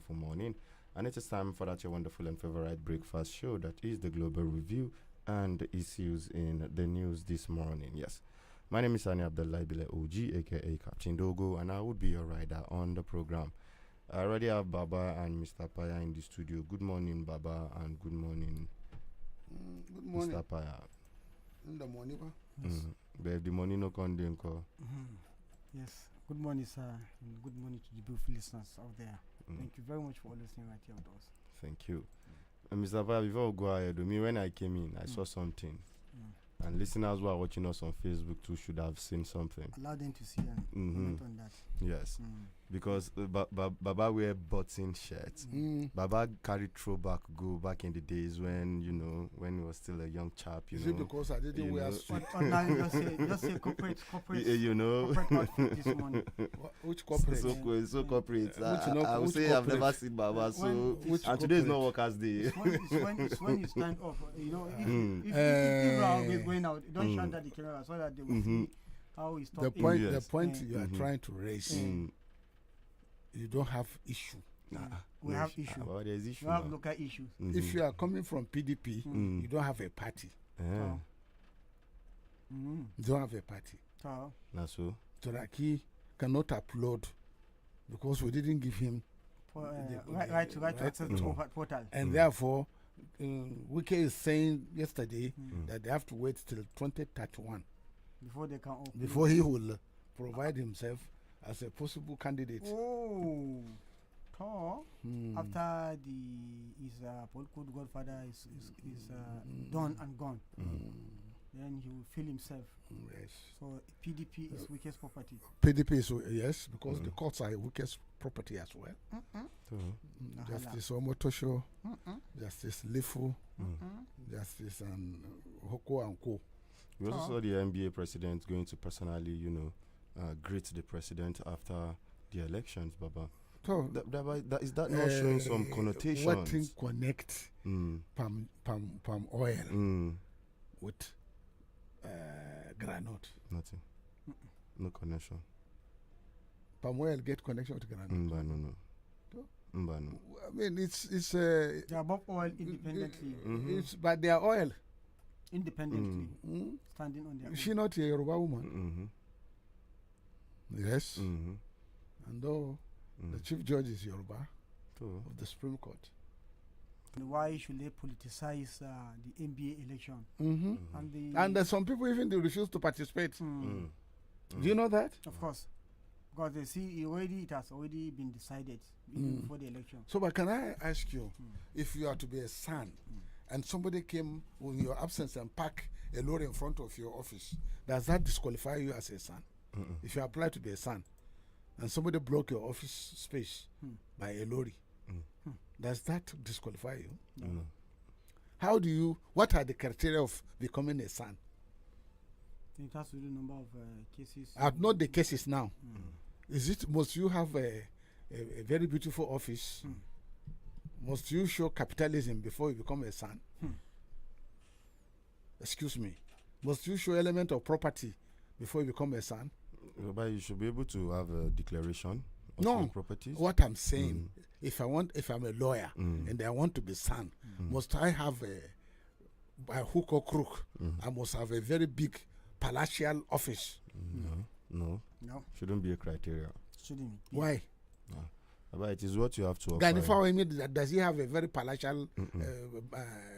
wonderful morning. And it is time for that your wonderful and favorite breakfast show that is the Global Review and the issues in the news this morning. Yes. My name is Sani Abdullah Bile OG, aka Captain Dogo, and I would be your rider on the program. I already have Baba and Mr. Paya in the studio. Good morning, Baba, and good morning, Good morning. Mr. Paya. In the morning, ba? Yes. But if the money no come, then call. Yes. Good morning, sir, and good morning to the beautiful listeners out there. Thank you very much for listening right here with us. Thank you. Mr. Paya, before we go ahead, when I came in, I saw something. And listeners who are watching us on Facebook too should have seen something. Allow them to see and comment on that. Yes. Because Baba wear button shirts. Baba carried throwback go back in the days when, when he was still a young chap, Is it because I didn't wear suit? Now just say corporate corporate outfit this morning. Which corporate? So corporate. I would which say I've corporate? never seen Baba. Which And today is not Workers' Day. It's when you stand up, if people are always going out, don't shout at the camera so that they will see how he's talking. The point you are trying to raise, you don't have issue. We have issues. There's issue. We have local issues. If you are coming from PDP, you don't have a party. You don't have a party. That's so. Toraki cannot upload because we didn't give him right to access the portal. And therefore, Wike is saying yesterday that they have to wait till 2031 before they can open. Before he will provide himself as a possible candidate. After his political godfather is done and gone, then he will feel himself. Yes. So PDP is weakest property. PDP is yes, because the courts are weakest property as well. Justice Omotosho, Justice Lifu, Justice and Hoko and Co. We also saw the NBA president going to personally, greet the president after the elections, Baba. So, is that not showing some connotations? What thing connect palm oil with granite? Nothing. No connection. Palm oil get connection with granite? No. I mean, it's they are both oil independently. But they are oil independently, standing on their own. Is she not a Yoruba woman? Yes. And though the chief judge is Yoruba of the Supreme Court. And why should they politicize the NBA election? And some people even they refuse to participate. Do you know that? Of course. Because they see it has already been decided even before the election. So, but can I ask you, if you are to be a son, and somebody came in your absence and park a lorry in front of your office, does that disqualify you as a son? If you apply to be a son, and somebody block your office space by a lorry, does that disqualify you? No. What are the criteria of becoming a son? It has to do the number of cases. Not the cases now. Must you have a very beautiful office? Must you show capitalism before you become a son? Excuse me. Must you show element of property before you become a son? But you should be able to have a declaration of your properties. What I'm saying, if I'm a lawyer and I want to be son, must I have a hook or crook? I must have a very big palatial office. No. Shouldn't be a criteria. Shouldn't be. Why? But it is what you have to offer. Does he have a very palatial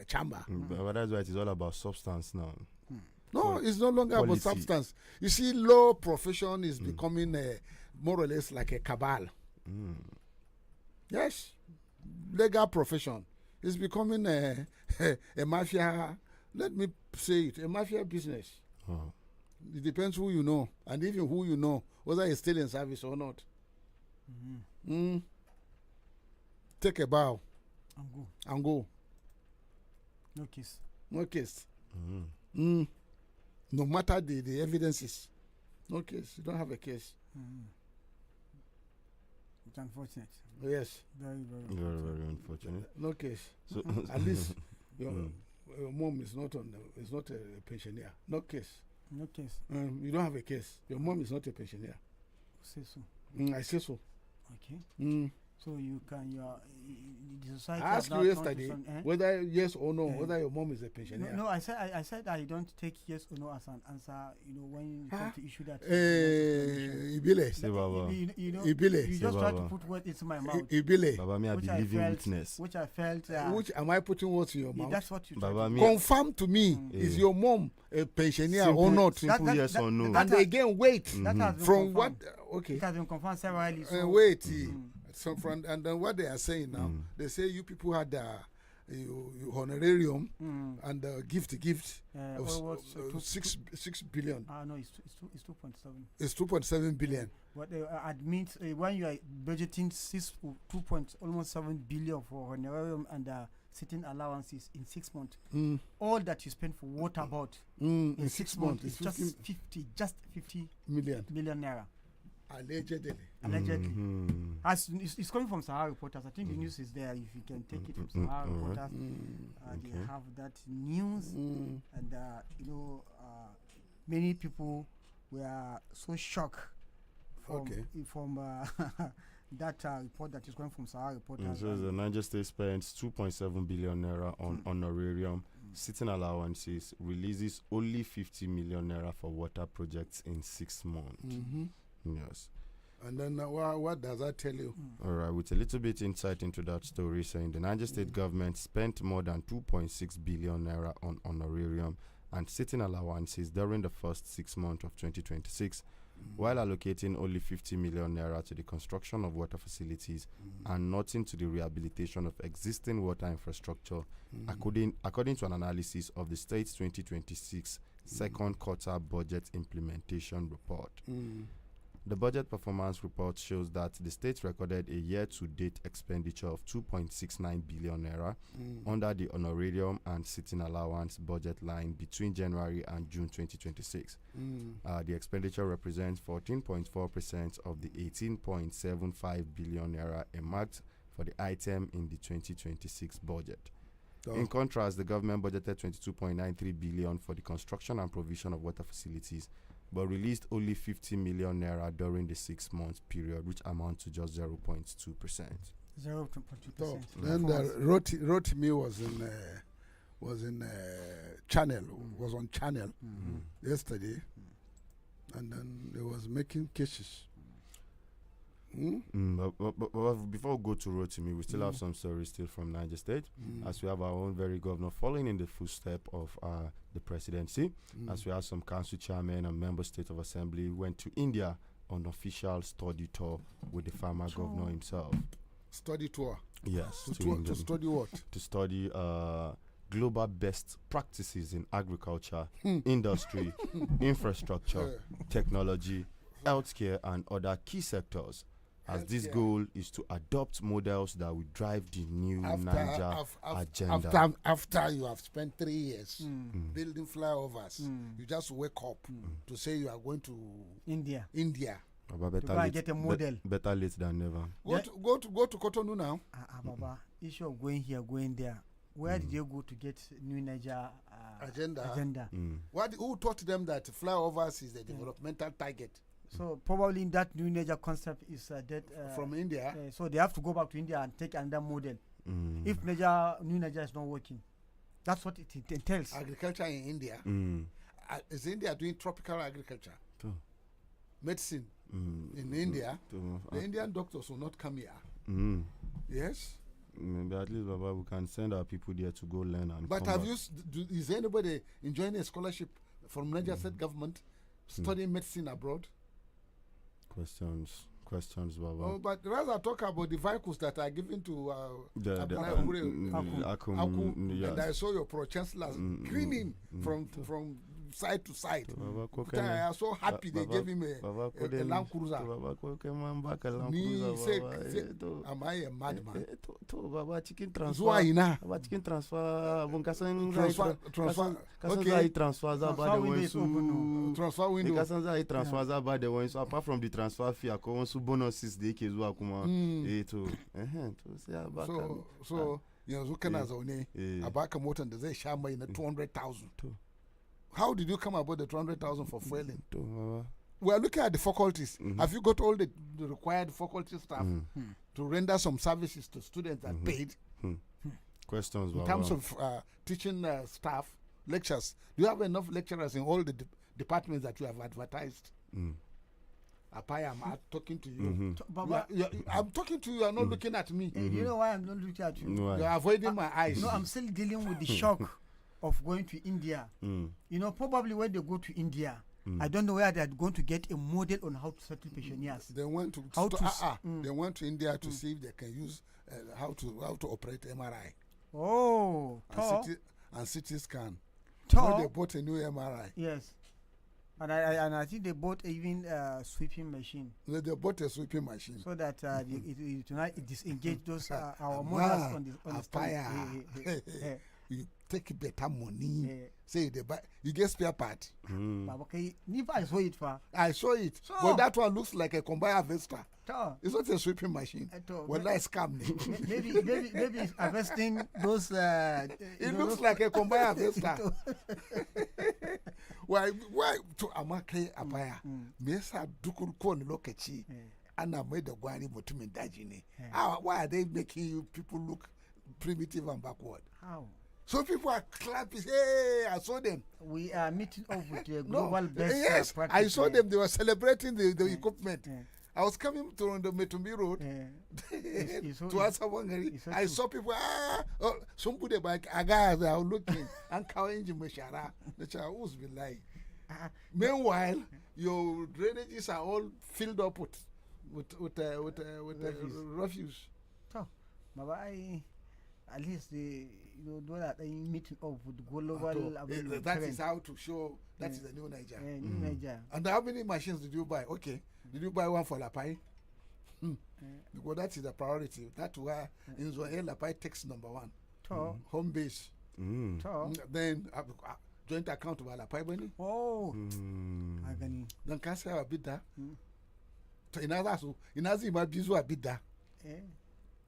chamber? But that's why it is all about substance now. No, it's no longer about substance. You see, law profession is becoming more or less like a cabal. Yes, legal profession is becoming a mafia. Let me say it, a mafia business. It depends who you know, and even who you know, whether he's still in service or not. Take a bow and go. No case. No matter the evidences. No case. You don't have a case. It's unfortunate. Yes. Very, very, very unfortunate. No case. So at least your mom is not a pensioner. No case. No case. You don't have a case. Your mom is not a pensioner. Say so. I say so. Okay. So you can the society. I has asked now you turned to yesterday some, whether yes or no, Eh. whether your mom is a pensioner. No, I said I don't take yes or no as an answer. You know, when you come to issue that. Ibile. Say Baba. You know, Ibile. you Say just try to Baba. put words into my mouth, Ibile. Baba, me I which be I living felt- witness. which I felt. Which am I putting words in your mouth? That's what you try Baba, to me- do. Confirm to me, is your mom a pensioner or not? Simple That- yes that- or no. that- And again, wait. That has been From what? confirmed. Okay. It has been confirmed severally. So Wait. So from and then what they are saying now, they say you people had honorarium and gift of almost 6 billion. no, it's 2.7. It's 2.7 billion. But admit when you are budgeting almost 7 billion for honorarium and sitting allowances in 6 months, all that you spend for water board In in 6 6 months, months is just 50 million. million naira. Allegedly. Allegedly. As it's coming from Sahara Reporters. I think the news is there. If you can take it from Sahara Reporters, they have that news, and you know, many people were so shocked from that report that is coming from Sahara Reporters. So the Niger State spends 2.7 billion naira on honorarium, sitting allowances, releases only 50 million naira for water projects in 6 months. Yes. And then what does that tell you? All right, with a little bit insight into that story, saying the Niger State government spent more than 2.6 billion naira on honorarium and sitting allowances during the first 6 months of 2026, while allocating only 50 million naira to the construction of water facilities and nothing to the rehabilitation of existing water infrastructure, according to an analysis of the state's 2026 second quarter budget implementation report. The budget performance report shows that the state recorded a year-to-date expenditure of 2.69 billion naira under the honorarium and sitting allowance budget line between January and June 2026. The expenditure represents 14.4% of the 18.75 billion naira earmarked for the item in the 2026 budget. In contrast, the government budgeted 22.93 billion for the construction and provision of water facilities, but released only 50 million naira during the 6 month period, which amounts to just 0.2%. 0.2%. Then Rotimi was in channel, was on channel yesterday, and then he was making cases. But before we go to Rotimi, we still have some stories still from Niger State, as we have our own very governor following in the footsteps of the presidency, as we have some council chairmen and member state of assembly went to India on official study tour with the farmer governor himself. Study tour. Yes. To study what? To study global best practices in agriculture, industry, infrastructure, technology, healthcare, and other key sectors. As this goal is to adopt models that will drive the new Niger agenda. After you have spent 3 years building flyovers, you just wake up to say you are going to India. To go and get a model. Better late than never. Go to Cotonou now. Baba, issue of going here, going there. Where did you go to get new Niger agenda? Who taught them that flyovers is the developmental target? So probably that new Niger concept is that from India. So they have to go back to India and take another model. If new Niger is not working, that's what it entails. Agriculture in India. Is India doing tropical agriculture? Medicine in India. The Indian doctors will not come here. Yes. Maybe at least, Baba, we can send our people there to go learn and. But is anybody enjoying a scholarship from Niger State government studying medicine abroad? Questions, Baba. Oh, but rather talk about the vehicles that are given to Akum, yes. and I saw your pro-chancellor grinning from side to side. I am so happy they gave him a Land Cruiser. Am I a madman? Baba, chicken transfer. Baba, chicken transfer. Transfer window. Apart from the transfer fee, bonuses they can do akuma. So yanzu kana zaune a baka motar da zai sha mai na 200,000. How did you come about the 200,000 for fueling? we are looking at the faculties. Have you got all the required faculty staff to render some services to students that paid? Questions In terms of teaching staff, lectures, do you have enough lecturers in all the departments that you have advertised? Apaya, I'm talking to you. I'm talking to you. You're not looking at me. You know why I'm not looking at you? You're avoiding my eyes. No, I'm still dealing with the shock of going to India. You know, probably when they go to India, I don't know where they're going to get a model on how to settle pensioners. They want to. They went to India to see if they can use how to operate MRI. Oh, and CT scan. So they bought a new MRI. Yes. And I think they bought even a sweeping machine. They bought a sweeping machine. So that it disengage those our mothers on the fire. You take better money. Say they buy. You get spare part. Okay, I saw it for. I saw it. So, but that one looks like a combine harvester. It's not a sweeping machine. Well, that's scam. Maybe it's harvesting those. It looks like a combine harvester. Why to amake apaya? Mesa dukuru kon lokaci. Ana mai da gwani mutumin daji ne. Why are they making you people look primitive and backward? How? So people are clapping. Hey, I saw them. We are meeting up with the global best practice. I saw them. They were celebrating the equipment. I was coming to the Metumbi Road to answer Wangari. I saw people. Somebody like guys are looking and calling Meshara. The child who's been lying. Meanwhile, your drainages are all filled up with refuse. So, at least the do that meeting up with global. That is how to show that is the new Nigeria. New Nigeria. And how many machines did you buy? Okay, did you buy one for Lapai? Because that is the priority. That's why in Zoe Lapai takes number one. Home base. Then joint account with Lapai Bani. Oh, then can say a bit that. In as my bizu a bit that.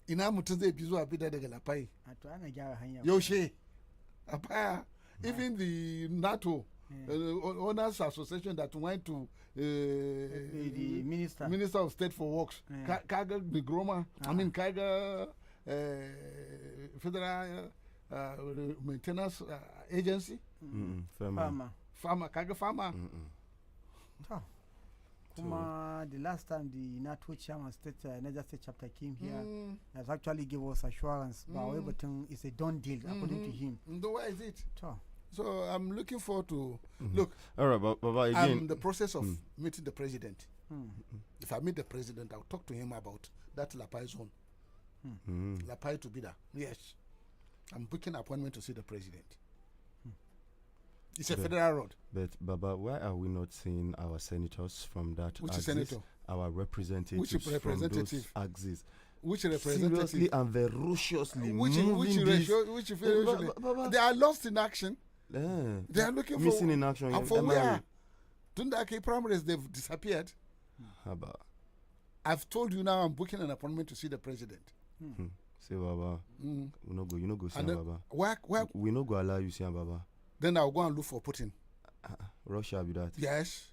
Ina mutum zai bi zuwa bida daga Lapai. To ana gyara hanya. Yaushe. Apaya. Even the NATO Owners Association that went to the Minister of State for Works. Kaga Nigroma. I mean Kaga Federal Maintenance Agency. Farmer. Kaga Farmer. Kuma the last time the NATO chairman Niger State chapter came here, has actually gave us assurance. But it's a done deal according to him. Where is it? So I'm looking forward to look. All right, but again, I'm in the process of meeting the president. If I meet the president, I'll talk to him about that Lapai zone. Lapai to Bida. Yes, I'm booking an appointment to see the president. It's a federal road. But Baba, why are we not seeing our senators from that Which axis? senator? Our representatives Which representative? from those axes. Which representative? Seriously and ferociously they are lost in action. They are looking missing for in action. And for where? Tundaki primaries, they've disappeared. Haba. I've told you now I'm booking an appointment to see the president. Say Baba. You no go see Baba. Why? We no go allow you see Baba. Then I'll go and look for Putin. Russia be that. Yes.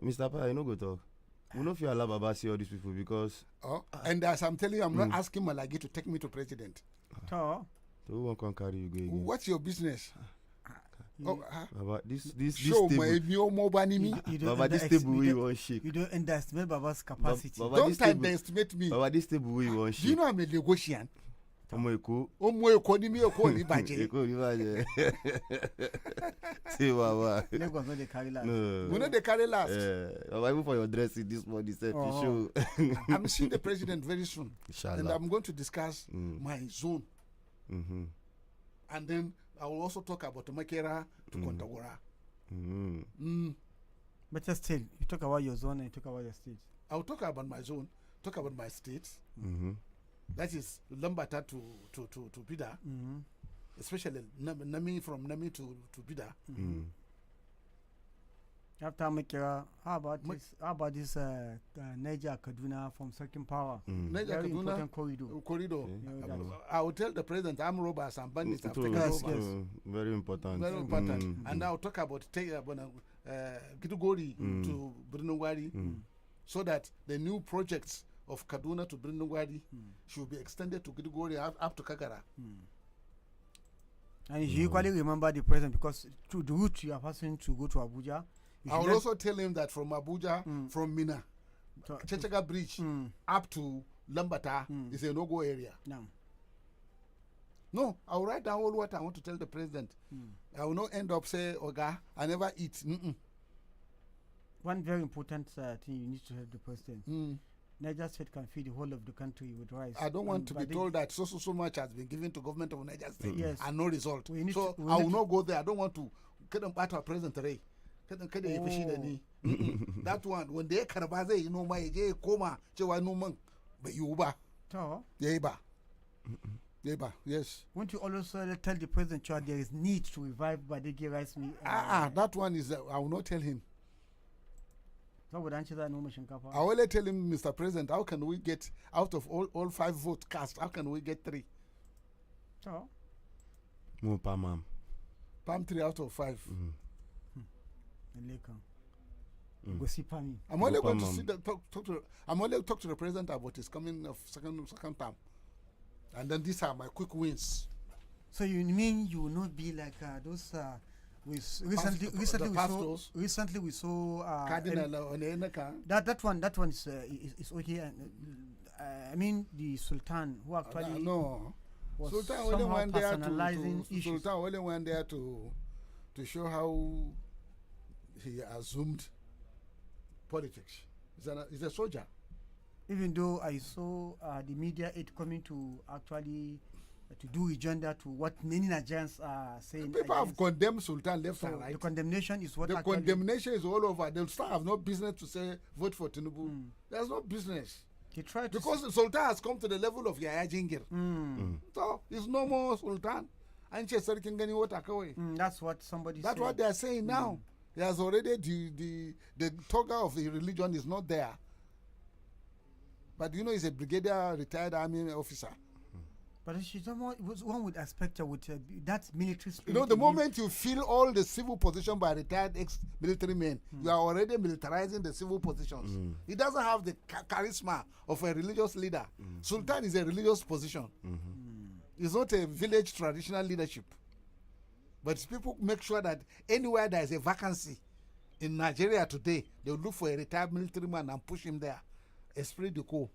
Mr. Pa, you no go talk. We know if you allow Baba see all these people because. And as I'm telling you, I'm not asking Malagi to take me to president. So who won't come carry you again? What's your business? Baba, this show table. Baba, this table we won't shake. You don't underestimate Baba's capacity. Don't underestimate me. Baba, this table we won't shake. Do you know I'm a Lagosian? Eko ni baje. See Baba. Lagos no dey carry last. We no dey carry last. Baba, even for your dressing this morning, show. I'm seeing the president very soon. Inshallah. And I'm going to discuss my zone. And then I will also talk about Makera to Kontagora. But still, you talk about your zone and you talk about your state. I will talk about my zone, talk about my state. That is Lambata to Bida, especially Nami from Nami to Bida. After Makera, how about this Niger Kaduna from Second Power? Niger Very Kaduna important corridor. I will tell the president I'm robbers and bandits have taken over. Very important. Very important. And I'll talk about Gidugori to Birnungwari, so that the new projects of Kaduna to Birnungwari should be extended to Gidugori up to Kagara. And you equally remember the president, because to the route you are passing to go to Abuja. I will also tell him that from Abuja, from Mina, Chechaga Bridge up to Lambata is a no-go area. No, I will write down all what I want to tell the president. I will not end up say, Oga, I never eat. One very important thing you need to help the president. Niger State can feed the whole of the country with rice. I don't want to be told that so much has been given to government of Niger State and no result. So I will not go there. I don't want to get them part of president today. That one, when they karbaze, you know, my coma, chewa no man, but you ba. Yeba, yes. Won't you also tell the president there is need to revive Badegggi rice mill? That one is, I will not tell him. I will only tell him, Mr. President, how can we get out of all 5 votes cast? How can we get 3? Palm 3 out of 5. I'm only going to see I'm only talk to the president about his coming of second term, and then these are my quick wins. So you mean you will not be like those? Recently we saw Cardinal that one is okay. And I mean the Sultan who actually was Sultan somehow only went there personalizing issues. Sultan only went there to show how he assumed politics. He's a soldier. Even though I saw the media aid coming to actually to do rejoinder to what many Nigerians are saying. People have condemned Sultan left and right. The condemnation is what the condemnation is all over. The Sultan have no business to say vote for Tinubu. There's no business. He tried because the Sultan has come to the level of Yaya Jingir. So it's no more Sultan. That's what somebody said. That's what they are saying now. There's already the toga of the religion is not there. But you know, he's a brigadier, retired army officer. But one would expect with that military spirit. You know, the moment you fill all the civil position by retired ex-military men, you are already militarizing the civil positions. He doesn't have the charisma of a religious leader. Sultan is a religious position. It's not a village traditional leadership. But people make sure that anywhere there is a vacancy in Nigeria today, they will look for a retired military man and push him there. Esprit de corps.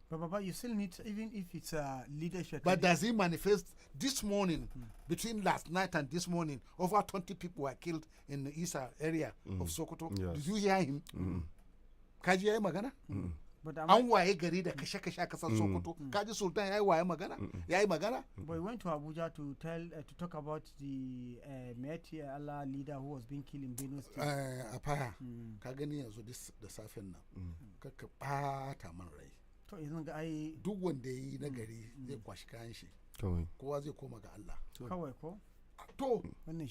But Baba, you still need, even if it's leadership. But does he manifest this morning, between last night and this morning, over 20 people were killed in the Isa area of Sokoto? Yes. Did you hear him? Kaji ya magana? But an waye gari da kashe-kashe kasar Sokoto. Kaji Sultan ya waye magana? Ya magana? But he went to Abuja to talk about the Meti Allah leader who was being killed in Benue State. Apaya. Ka gani yanzu da safen nan. Kaka bata man rai. Duk wanda yi na gari zai kwashi kayan shi. Kowa zai koma ga Allah. Kawai ko? To, when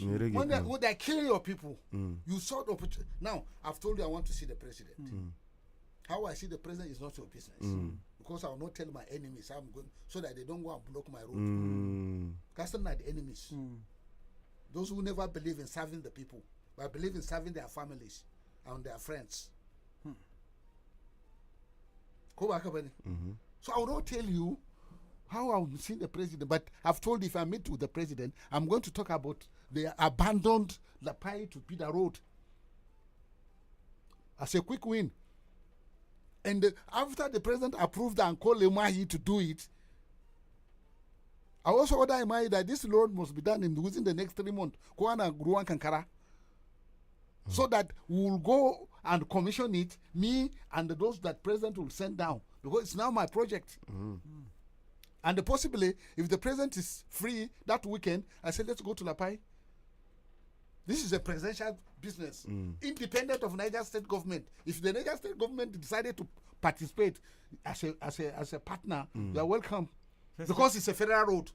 they kill your people, you saw the opportunity. Now, I've told you I want to see the president. How I see the president is not your business. Because I will not tell my enemies I'm going, so that they don't go and block my road. Because they're not the enemies. Those who never believe in serving the people, but believe in serving their families and their friends. So I will not tell you how I will see the president, but I've told you if I meet with the president, I'm going to talk about the abandoned Lapai to Pida Road as a quick win. And after the president approved and called Emahi to do it, I also order Emahi that this road must be done within the next 3 months. Kuana Gruan Kankara. So that we will go and commission it, me and those that president will send down, because it's now my project. And possibly, if the president is free that weekend, I said, let's go to Lapai. This is a presidential business, independent of Niger State government. If the Niger State government decided to participate as a partner, you are welcome, because it's a federal road.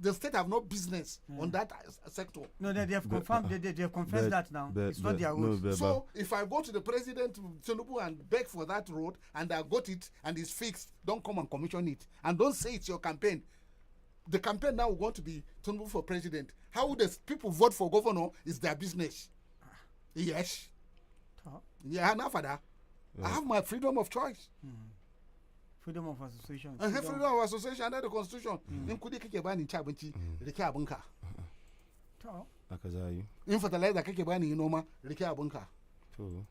The state have no business on that sector. No, they have confirmed. They have confessed that now. It's not their road. So if I go to the president Tinubu and beg for that road and I got it and it's fixed, don't come and commission it and don't say it's your campaign. The campaign now will going to be Tinubu for president. How the people vote for governor is their business. Yes. To. Yeah, enough of that. I have my freedom of choice. Freedom of association. And freedom of association under the constitution. In kudi kake bani ci abinci, rike abinka. To. Aka za yi. In fertilizer kake bani yi noma, rike abinka. To.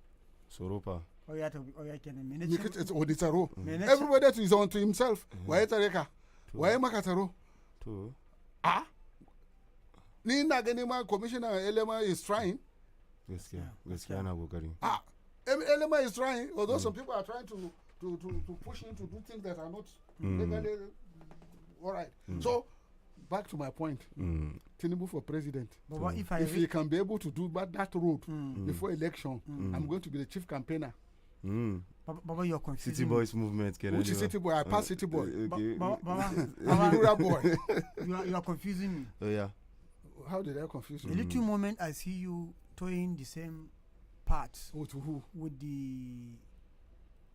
Soropa. Oh yeah, kenan Me manage. kace odi tsaro. Manage. Everybody is on to himself. Waye tsare ka? Waye maka tsaro? To. Ah? Ni na gani ma commissioner Elema is trying. Gaskiya na kokari. Ah, Elema is trying, although some people are trying to push him to do things that are not legally all right. So, back to my point. Tinubu for president. But what if If he can be able to do that road before election, I'm going to be the chief campaigner. Baba, you're confusing. City Boys movement. Which is City Boy? I pass City Boy. Okay. Baba, Rural boy. you are confusing me. Oh yeah. How did I confuse A you? little moment I see you toying the same part Oh, to who? with the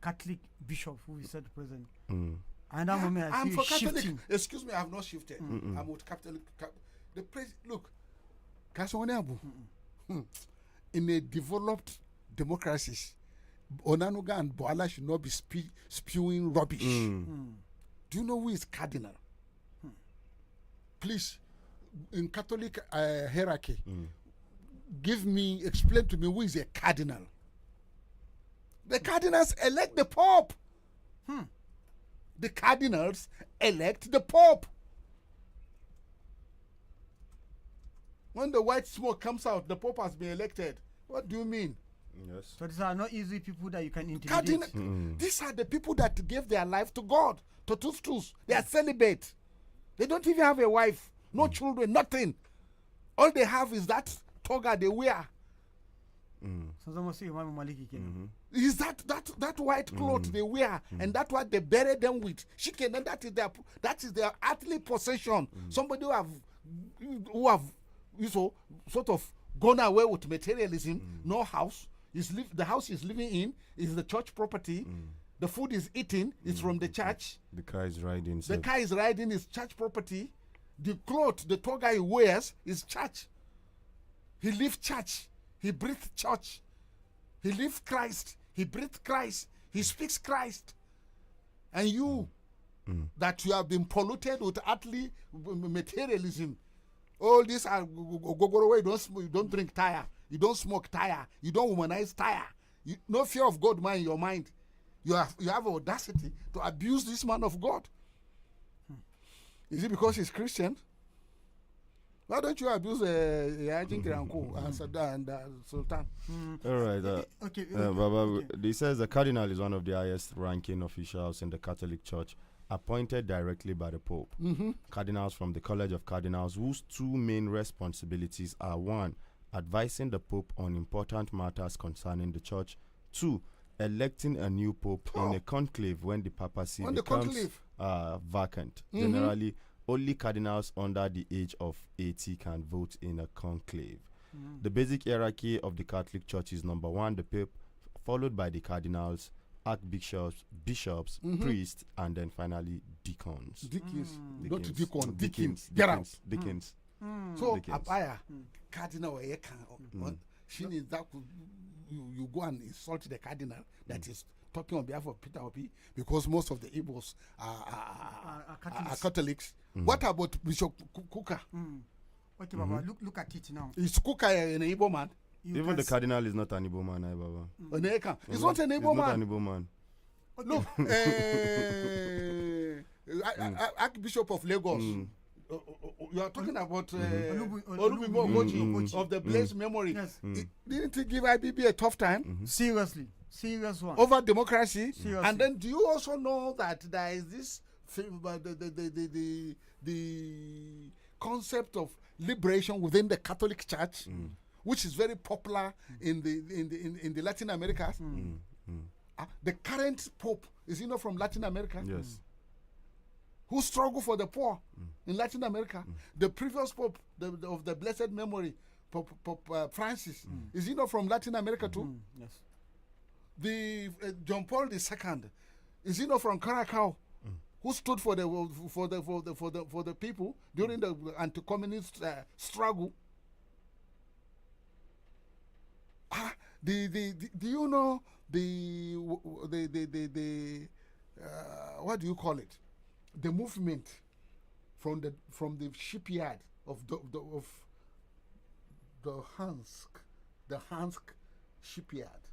Catholic bishop who is said present. Another moment I I'm see you for Catholic. shifting. Excuse me, I have not shifted. I'm with Catholic. Look, Kasonyabu, in a developed democracies, Onanuga and Boala should not be spewing rubbish. Do you know who is cardinal? Please, in Catholic hierarchy, explain to me who is a cardinal. The cardinals elect the Pope. The cardinals elect the Pope. When the white smoke comes out, the Pope has been elected. What do you mean? Yes. So these are not easy people that you can intimidate. These are the people that gave their life to God. Totus. They are celibate. They don't even have a wife, no children, nothing. All they have is that toga they wear. So someone say Imam Maliki kenan. Is that white cloth they wear, and that's what they bury them with. Chicken, and that is their earthly possession. Somebody who have sort of gone away with materialism. No house. The house he's living in is the church property. The food is eaten is from the church. The car is riding. The car is riding is church property. The cloth, the toga he wears is church. He lives church. He breathes church. He lives Christ. He breathes Christ. He speaks Christ. And you, that you have been polluted with earthly materialism. All these are go away. You don't drink tire. You don't smoke tire. You don't womanize tire. No fear of God man in your mind. You have audacity to abuse this man of God. Is it because he's Christian? Why don't you abuse Yajinkiranko and Sada and Sultan? All right. Okay. Baba, he says the cardinal is one of the highest ranking officials in the Catholic Church, appointed directly by the Pope. Cardinals from the College of Cardinals, whose two main responsibilities are: one, advising the Pope on important matters concerning the Church; two, electing a new Pope in a conclave when the papacy becomes vacant. Generally, only cardinals under the age of 80 can vote in a conclave. The basic hierarchy of the Catholic Church is: number one, the Pope, followed by the cardinals, archbishops, bishops, priests, and then finally deacons. Not deacon, deacons. Get out. Deacons. So, Abaya, cardinal, she needs that. You go and insult the cardinal that is talking on behalf of Peter Obi, because most of the Igbos are Catholics. What about Bishop Kuka? Okay, Baba, look at it now. Is Kuka an Igbo man? Even the cardinal is not an Igbo man, Baba. He's not an Igbo man. Not an Igbo man. Look, Archbishop of Lagos. You are talking about Olubimo of the blessed memory. Yes. Didn't he give IBB a tough time? Seriously, serious one. Over democracy. Seriously. And then do you also know that there is this the concept of liberation within the Catholic Church, which is very popular in the Latin America. The current Pope is from Latin America. Yes. Who struggle for the poor in Latin America. The previous Pope of the blessed memory, Pope Francis, is from Latin America too. Yes. The John Paul II is from Curacao, who stood for the people during the anti-communist struggle. Do you know what do you call it? The movement from the shipyard of the Hansk shipyard.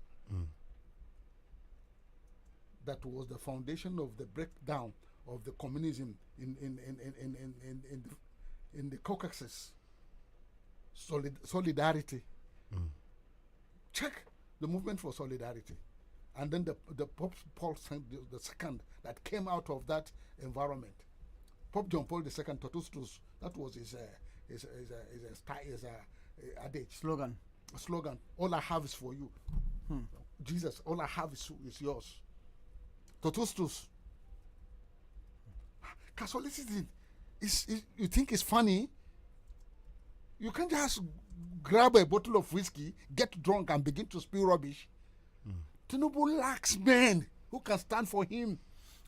That was the foundation of the breakdown of the communism in the Caucasus. Solidarity. Check the movement for solidarity, and then the Pope Paul II that came out of that environment. Pope John Paul II, Totustus, that was his adage. Slogan. All I have is for you. Jesus, all I have is yours. Totustus. Catholicity you think it's funny? You can't just grab a bottle of whiskey, get drunk, and begin to spew rubbish. Tinubu lacks men who can stand for him.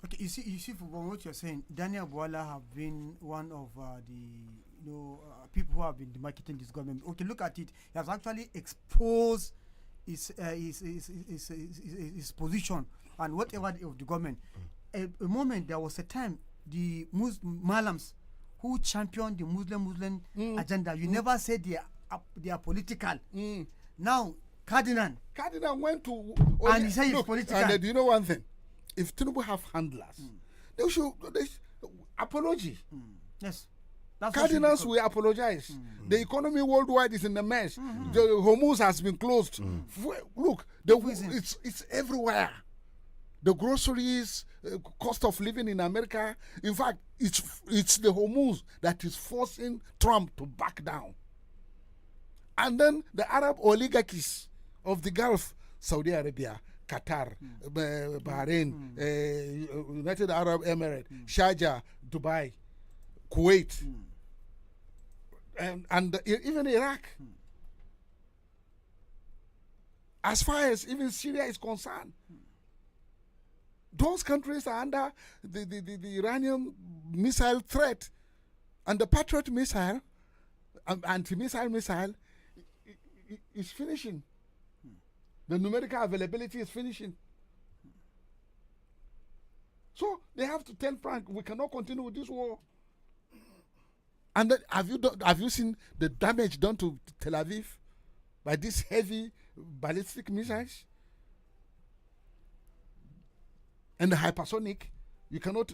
Okay, you see, from what you're saying, Daniel Bwala have been one of the people who have been demarketing this government. Okay, look at it. He has actually exposed his position and whatever of the government. A moment there was a time the Malams who championed the Muslim agenda. You never said they are political. Now Cardinal went to and he said he's political. And do you know one thing? If Tinubu have handlers, they should apology. Yes. Cardinals will apologize. The economy worldwide is in a mess. The Hormuz has been closed. Look, it's everywhere. The groceries, cost of living in America. In fact, it's the Hormuz that is forcing Trump to back down. And then the Arab oligarchies of the Gulf, Saudi Arabia, Qatar, Bahrain, United Arab Emirates, Sharjah, Dubai, Kuwait, and even Iraq. As far as even Syria is concerned, those countries are under the Iranian missile threat, and the Patriot missile, anti-missile missile, is finishing. The numerical availability is finishing. So they have to tell Frank, we cannot continue with this war. And then have you seen the damage done to Tel Aviv by these heavy ballistic missiles? And the hypersonic, you cannot.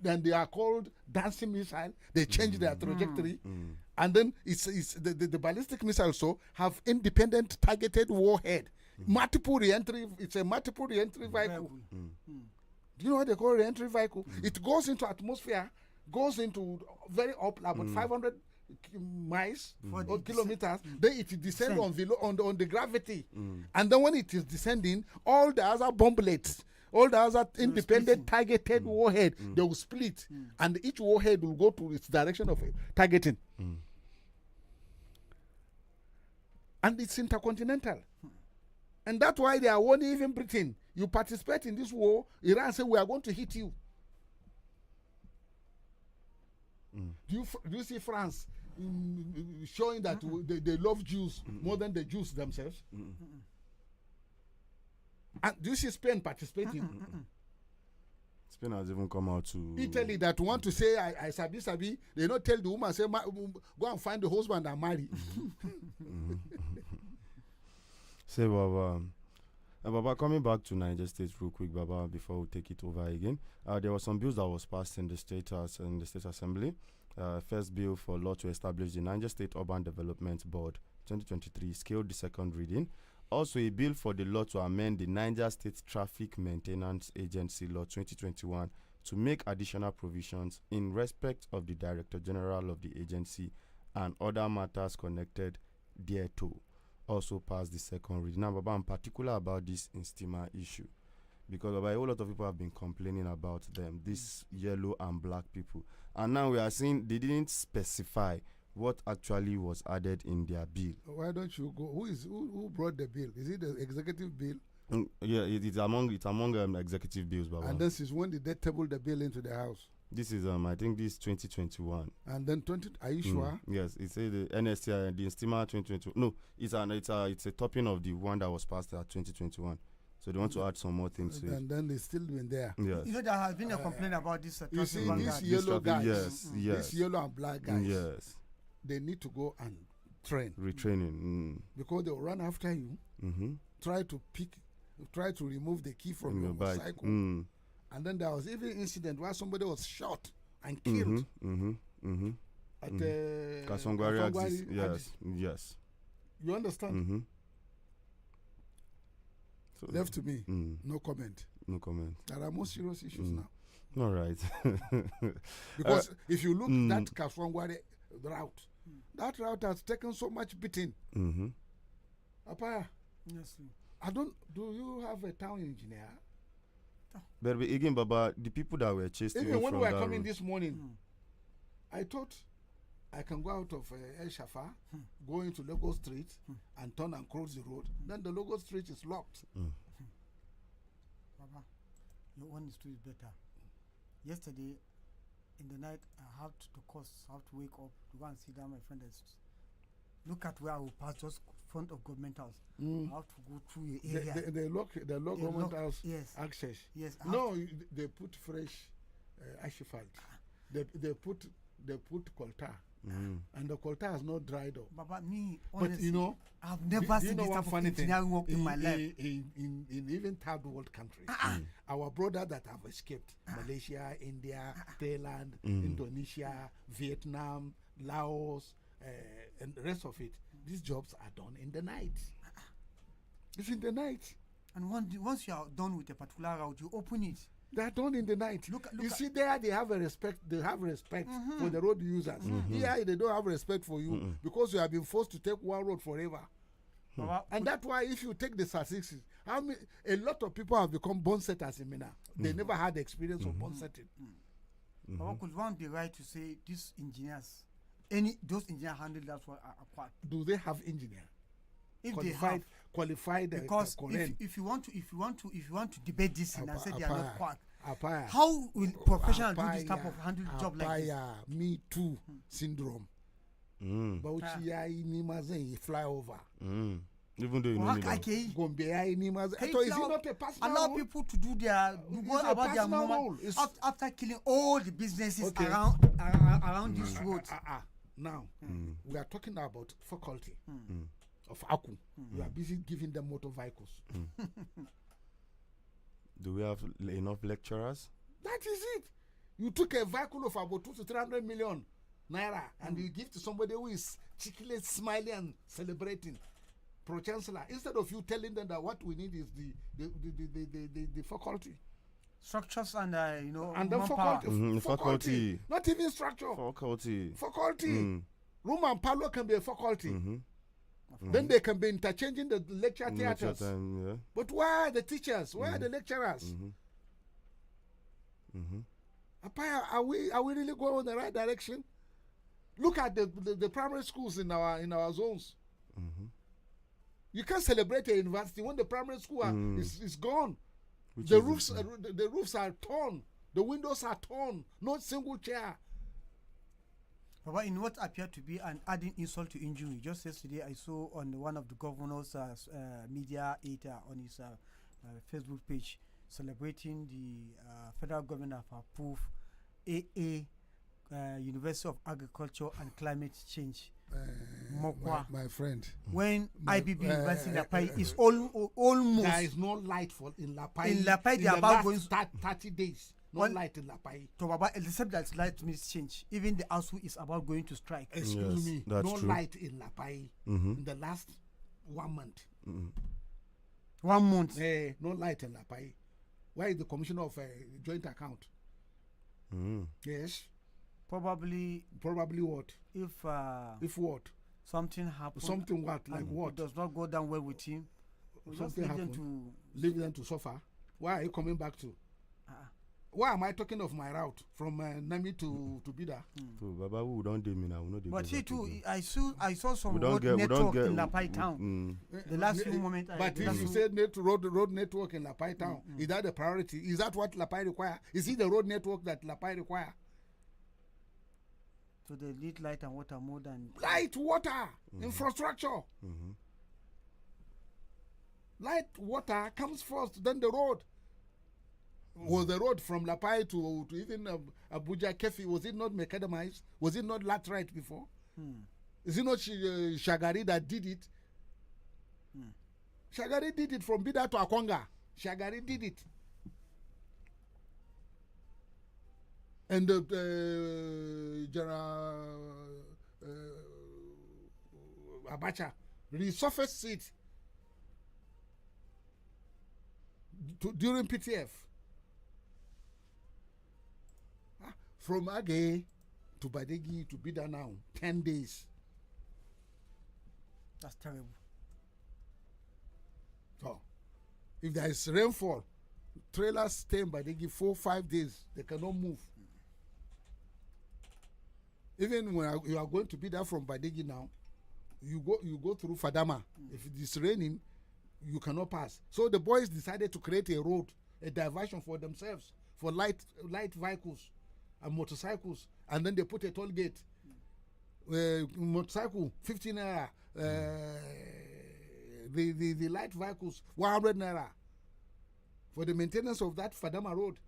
Then they are called dancing missile. They change their trajectory, and then it's the ballistic missiles also have independent targeted warhead, multiple reentry. It's a multiple reentry vehicle. Do you know what they call reentry vehicle? It goes into atmosphere, goes into very up about 500 miles or kilometers. Then it descends on the gravity, and then when it is descending, all the other bomblets. All the other independent targeted warhead, they will split, and each warhead will go to its direction of targeting. And it's intercontinental. And that's why they are warning even Britain. You participate in this war, Iran say we are going to hit you. Do you see France showing that they love Jews more than the Jews themselves? And do you see Spain participating? Spain has even come out to Italy that want to say I sabi. They not tell the woman say go and find the husband and marry. Say Baba, coming back to Niger State real quick, Baba, before we take it over again. There were some bills that was passed in the State Assembly. First bill for law to establish the Niger State Urban Development Board 2023 scaled the second reading. Also, a bill for the law to amend the Niger State Traffic Maintenance Agency Law 2021 to make additional provisions in respect of the Director General of the agency and other matters connected thereto. Also passed the second reading. Now, Baba, I'm particular about this Instima issue because Baba, a whole lot of people have been complaining about them, these yellow and black people. And now we are seeing they didn't specify what actually was added in their bill. Why don't you go? Who brought the bill? Is it the executive bill Yeah, it's among executive bills, Baba. And then since when did they table the bill into the house? This is I think this 2021. And then 20. Are you sure? Yes, it said the NSTI and the Stima 2021. No, it's a topping of the one that was passed at 2021. So they want to add some more things to it. And then they still been there. Yes. You know, there has been a complaint about this. You see, traffic these vanguard. yellow guys, yes, yes. these yellow and black guys, Yes. they need to go and train. Retraining. Because they'll run after you, try to remove the key from your motorcycle. And then there was even incident where somebody was shot and killed at Kasongwari axis. axis. Yes, yes. You understand? So, Left to me, no comment. No comment. There are more serious issues now. All right. Because if you look at that Kasongwari route, that route has taken so much beating. Apaya, Yes. do you have a town engineer? But again, Baba, the people that were chased Even when from we were that coming road, this morning, I thought I can go out of El Shafa, go into Lagos Street, and turn and cross the road. Then the Lagos Street is locked. Baba, your one is too better. Yesterday, in the night, I have to wake up to go and see that my friend is. Look at where I will pass just front of government house. I have to go through the area. They lock government house access. Yes. No, they put fresh asphalt. They put coltar. And the coltar has not dried up. Baba, me, But honestly, you know, I've never seen this type of engineering work in my life. In even third world countries, our brothers that have escaped Malaysia, India, Thailand, Indonesia, Vietnam, Laos, and the rest of it, these jobs are done in the night. It's in the night. And once you are done with a particular route, you open it. They are done in the night. Look you see, there they have a respect. They have respect for the road users. Here they don't have respect for you because you have been forced to take one road forever. And that's why if you take the statistics, a lot of people have become bone setters in Mina. They never had the experience of bone setting. Baba, could one be right to say these engineers, those engineers handle that work are qualified? Do they have engineers? If qualified, because if you want to debate this and say they are not quack, Apaya, how will professionals do this type of handle job like this? Me too syndrome. Bauchi ya inimazen fly over. Even though you know Gombe ya inimazen. So is it not a personal allow role? people to do go about their moment after killing all the businesses around this road. Now we are talking about faculty of Aku. We are busy giving them motor vehicles. Do we have enough lecturers? That is it. You took a vehicle of about 200 to 300 million naira and you give to somebody who is cheekily smiling and celebrating. Pro Chancellor, instead of you telling them that what we need is the faculty. Structures and and the manpower. faculty. Not even structure. Faculty. Room and parlor can be a faculty. Then they can be interchanging the lecture theaters. But where are the teachers? Where are the lecturers? Apaya, are we really going in the right direction? Look at the primary schools in our zones. You can't celebrate a university when the primary school is gone. The roofs are torn. The windows are torn. Not single chair. But in what appeared to be an adding insult to injury, just yesterday I saw on one of the governor's media aid on his Facebook page celebrating the federal government have approved AA University of Agriculture and Climate Change. My friend. When IBB University in Lapai is almost. There is no light in Lapai. In Lapai, they are about going 30 days. No light in Lapai. To Baba, except that light means change. Even the ASU is about going to strike. Excuse me. No true. light in Lapai in the last 1 month. 1 month. No light in Lapai. Where is the commissioner of joint account? Yes. Probably what? If what? Something happens. Something what? Like what? It does not go down well with him. Something happens. Leave them to suffer. Why are you coming back to? Why am I talking of my route from Nami to Bida? So, Baba, who don't do me now? We know they But go see back too, again. I saw some We don't road get- we don't network get- in Lapai town. The last few moments. But if you say road network in Lapai town, is that the priority? Is that what Lapai require? Is it the road network that Lapai require? So they need light and water more than Light, water, infrastructure. Light, water comes first, then the road. Was the road from Lapai to even Abuja, Kefi, was it not macadamized? Was it not laterite before? Is it not Shagari that did it? Shagari did it from Bida to Akonga. Shagari did it. And General Abacha resurfaced it during PTF. From Age to Badegggi to Bida now, 10 days. that's terrible. So, if there is rainfall, trailers stay in Badegggi 4-5 days, they cannot move. Even when you are going to Bida from Badegggi now, you go through Fadama. If it is raining, you cannot pass. So the boys decided to create a road, a diversion for themselves, for light vehicles and motorcycles, and then they put a toll gate. Motorcycle 15 naira, the light vehicles 100 naira for the maintenance of that Fadama road.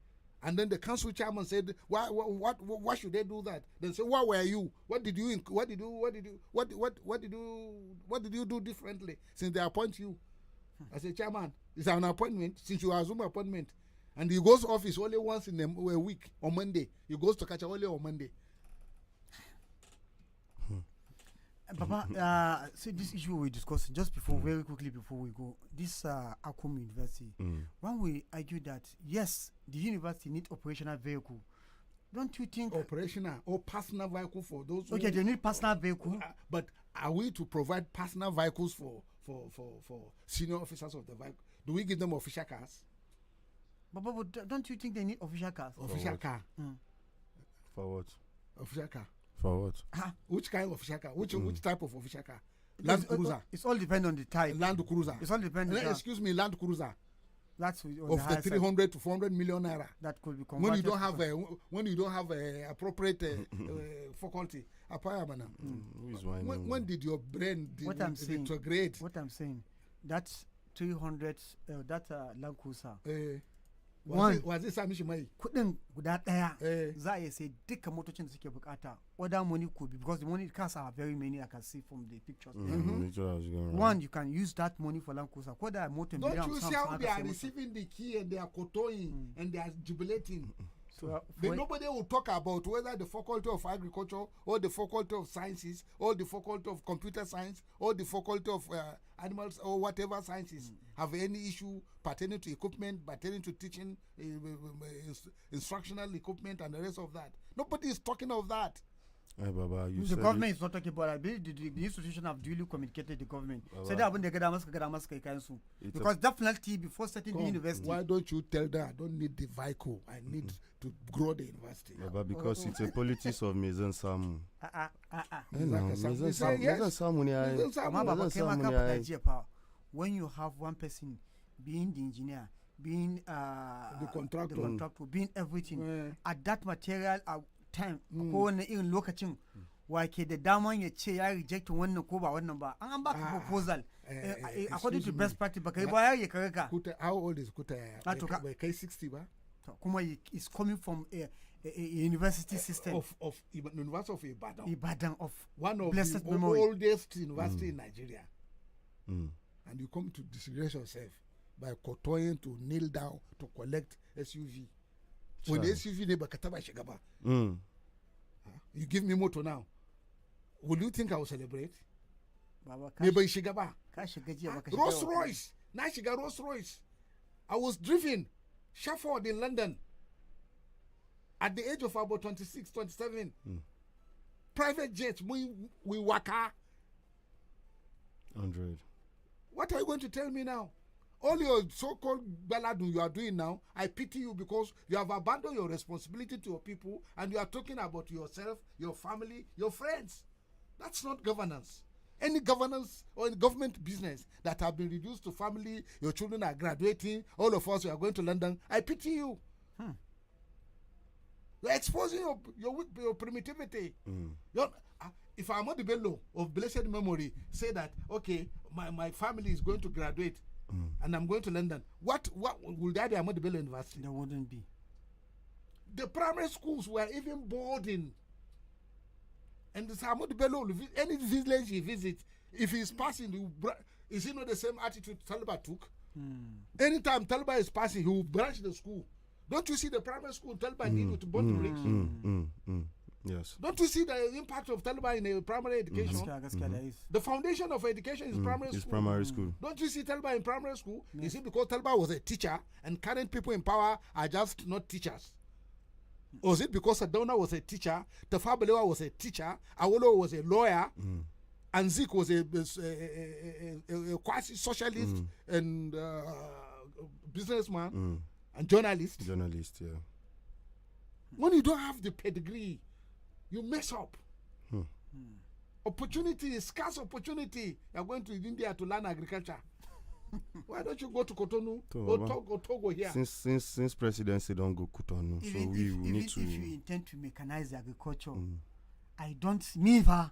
And then the council chairman said, why should they do that? They said, where were you? What did you do differently since they appoint you as a chairman? It's an appointment since you assume appointment. And he goes office only once in a week on Monday. He goes to Kacha only on Monday. Papa, see this issue we discussed just before, very quickly before we go. This Akom University, when we argue that yes, the university needs operational vehicle, don't you think operational or personal vehicle for those? Okay, they need personal vehicle, but are we to provide personal vehicles for senior officers of the vehicle? Do we give them official cars? But don't you think they need official cars? Official car. For what? Official car. For what? Which kind of official car? Which type of official car? Land Cruiser. It's all depend on the type. Land Cruiser. It's all depend. Excuse me, Land Cruiser. That's of the 300 to 400 million naira. That could be converted. When you don't have a appropriate faculty. When did your brain retrograde? What I'm saying, that's 300. That Land Cruiser. Was it Sami Shimai? Kudin guda daya za a say dukkan motocin da suke bukata. Other money could be because the money cars are very many. I can see from the pictures. One, you can use that money for Land Cruiser. Don't you see how they are receiving the key and they are kotoing and they are jubilating? So nobody will talk about whether the faculty of agriculture or the faculty of sciences or the faculty of computer science or the faculty of animals or whatever sciences have any issue pertaining to equipment, pertaining to teaching, instructional equipment and the rest of that. Nobody is talking of that. Hey, Baba, the government is not talking about it. The institution have duly communicated the government. So they haven't because definitely before starting the university. Why don't you tell them I don't need the vehicle? I need to grow the university. Baba, because it's a politics of Maison Samu. When you have one person being the engineer, being the contractor, being everything, at that material time ko wani irin lokacin wake da daman ya ce ya reject wannan ko ba wannan ba an baka proposal according to best practice baka yi ba ya kare ka. How old is Kuta? Bai kai 60 ba? Kuma is coming from a university system of University of Ibadan of one of blessed the memory. oldest university in Nigeria. And you come to disgrace yourself by kotoying to kneel down to collect SUV. When the SUV neighbor kataba shigaba. You give me motor now. Will you think I will celebrate? Neighbor shigaba. Rolls Royce. Now shiga Rolls Royce. I was driven Shafford in London at the age of about 26, 27. Private jets, we waka. 100. What are you going to tell me now? All your so-called baladun you are doing now, I pity you because you have abandoned your responsibility to your people and you are talking about yourself, your family, your friends. That's not governance. Any governance or any government business that have been reduced to family, your children are graduating, all of us we are going to London, I pity you. You're exposing your primitivity. If Ahmadu Bello of blessed memory say that, okay, my family is going to graduate and I'm going to London, what will that be Ahmadu Bello University? There wouldn't be. The primary schools were even boarding. And the Ahmadu Bello, any village he visits, if he's passing, is he not the same attitude Taliban took? Anytime Taliban is passing, he will branch the school. Don't you see the primary school Taliban did with bond bricks? Yes. Don't you see the impact of Taliban in primary education? The foundation of education is primary school. Primary school. Don't you see Taliban in primary school? You see, because Taliban was a teacher and current people in power are just not teachers. Or is it because Sadona was a teacher, Tafawa Balewa was a teacher, Awolowo was a lawyer, and Zik was a quasi-socialist and businessman and journalist? Journalist, yeah. When you don't have the pedigree, you mess up. Opportunity, scarce opportunity. You're going to India to learn agriculture. Why don't you go to Cotonou or Togo here? Since presidency don't go Cotonou, so we need to. If you intend to mechanize agriculture, I don't neither.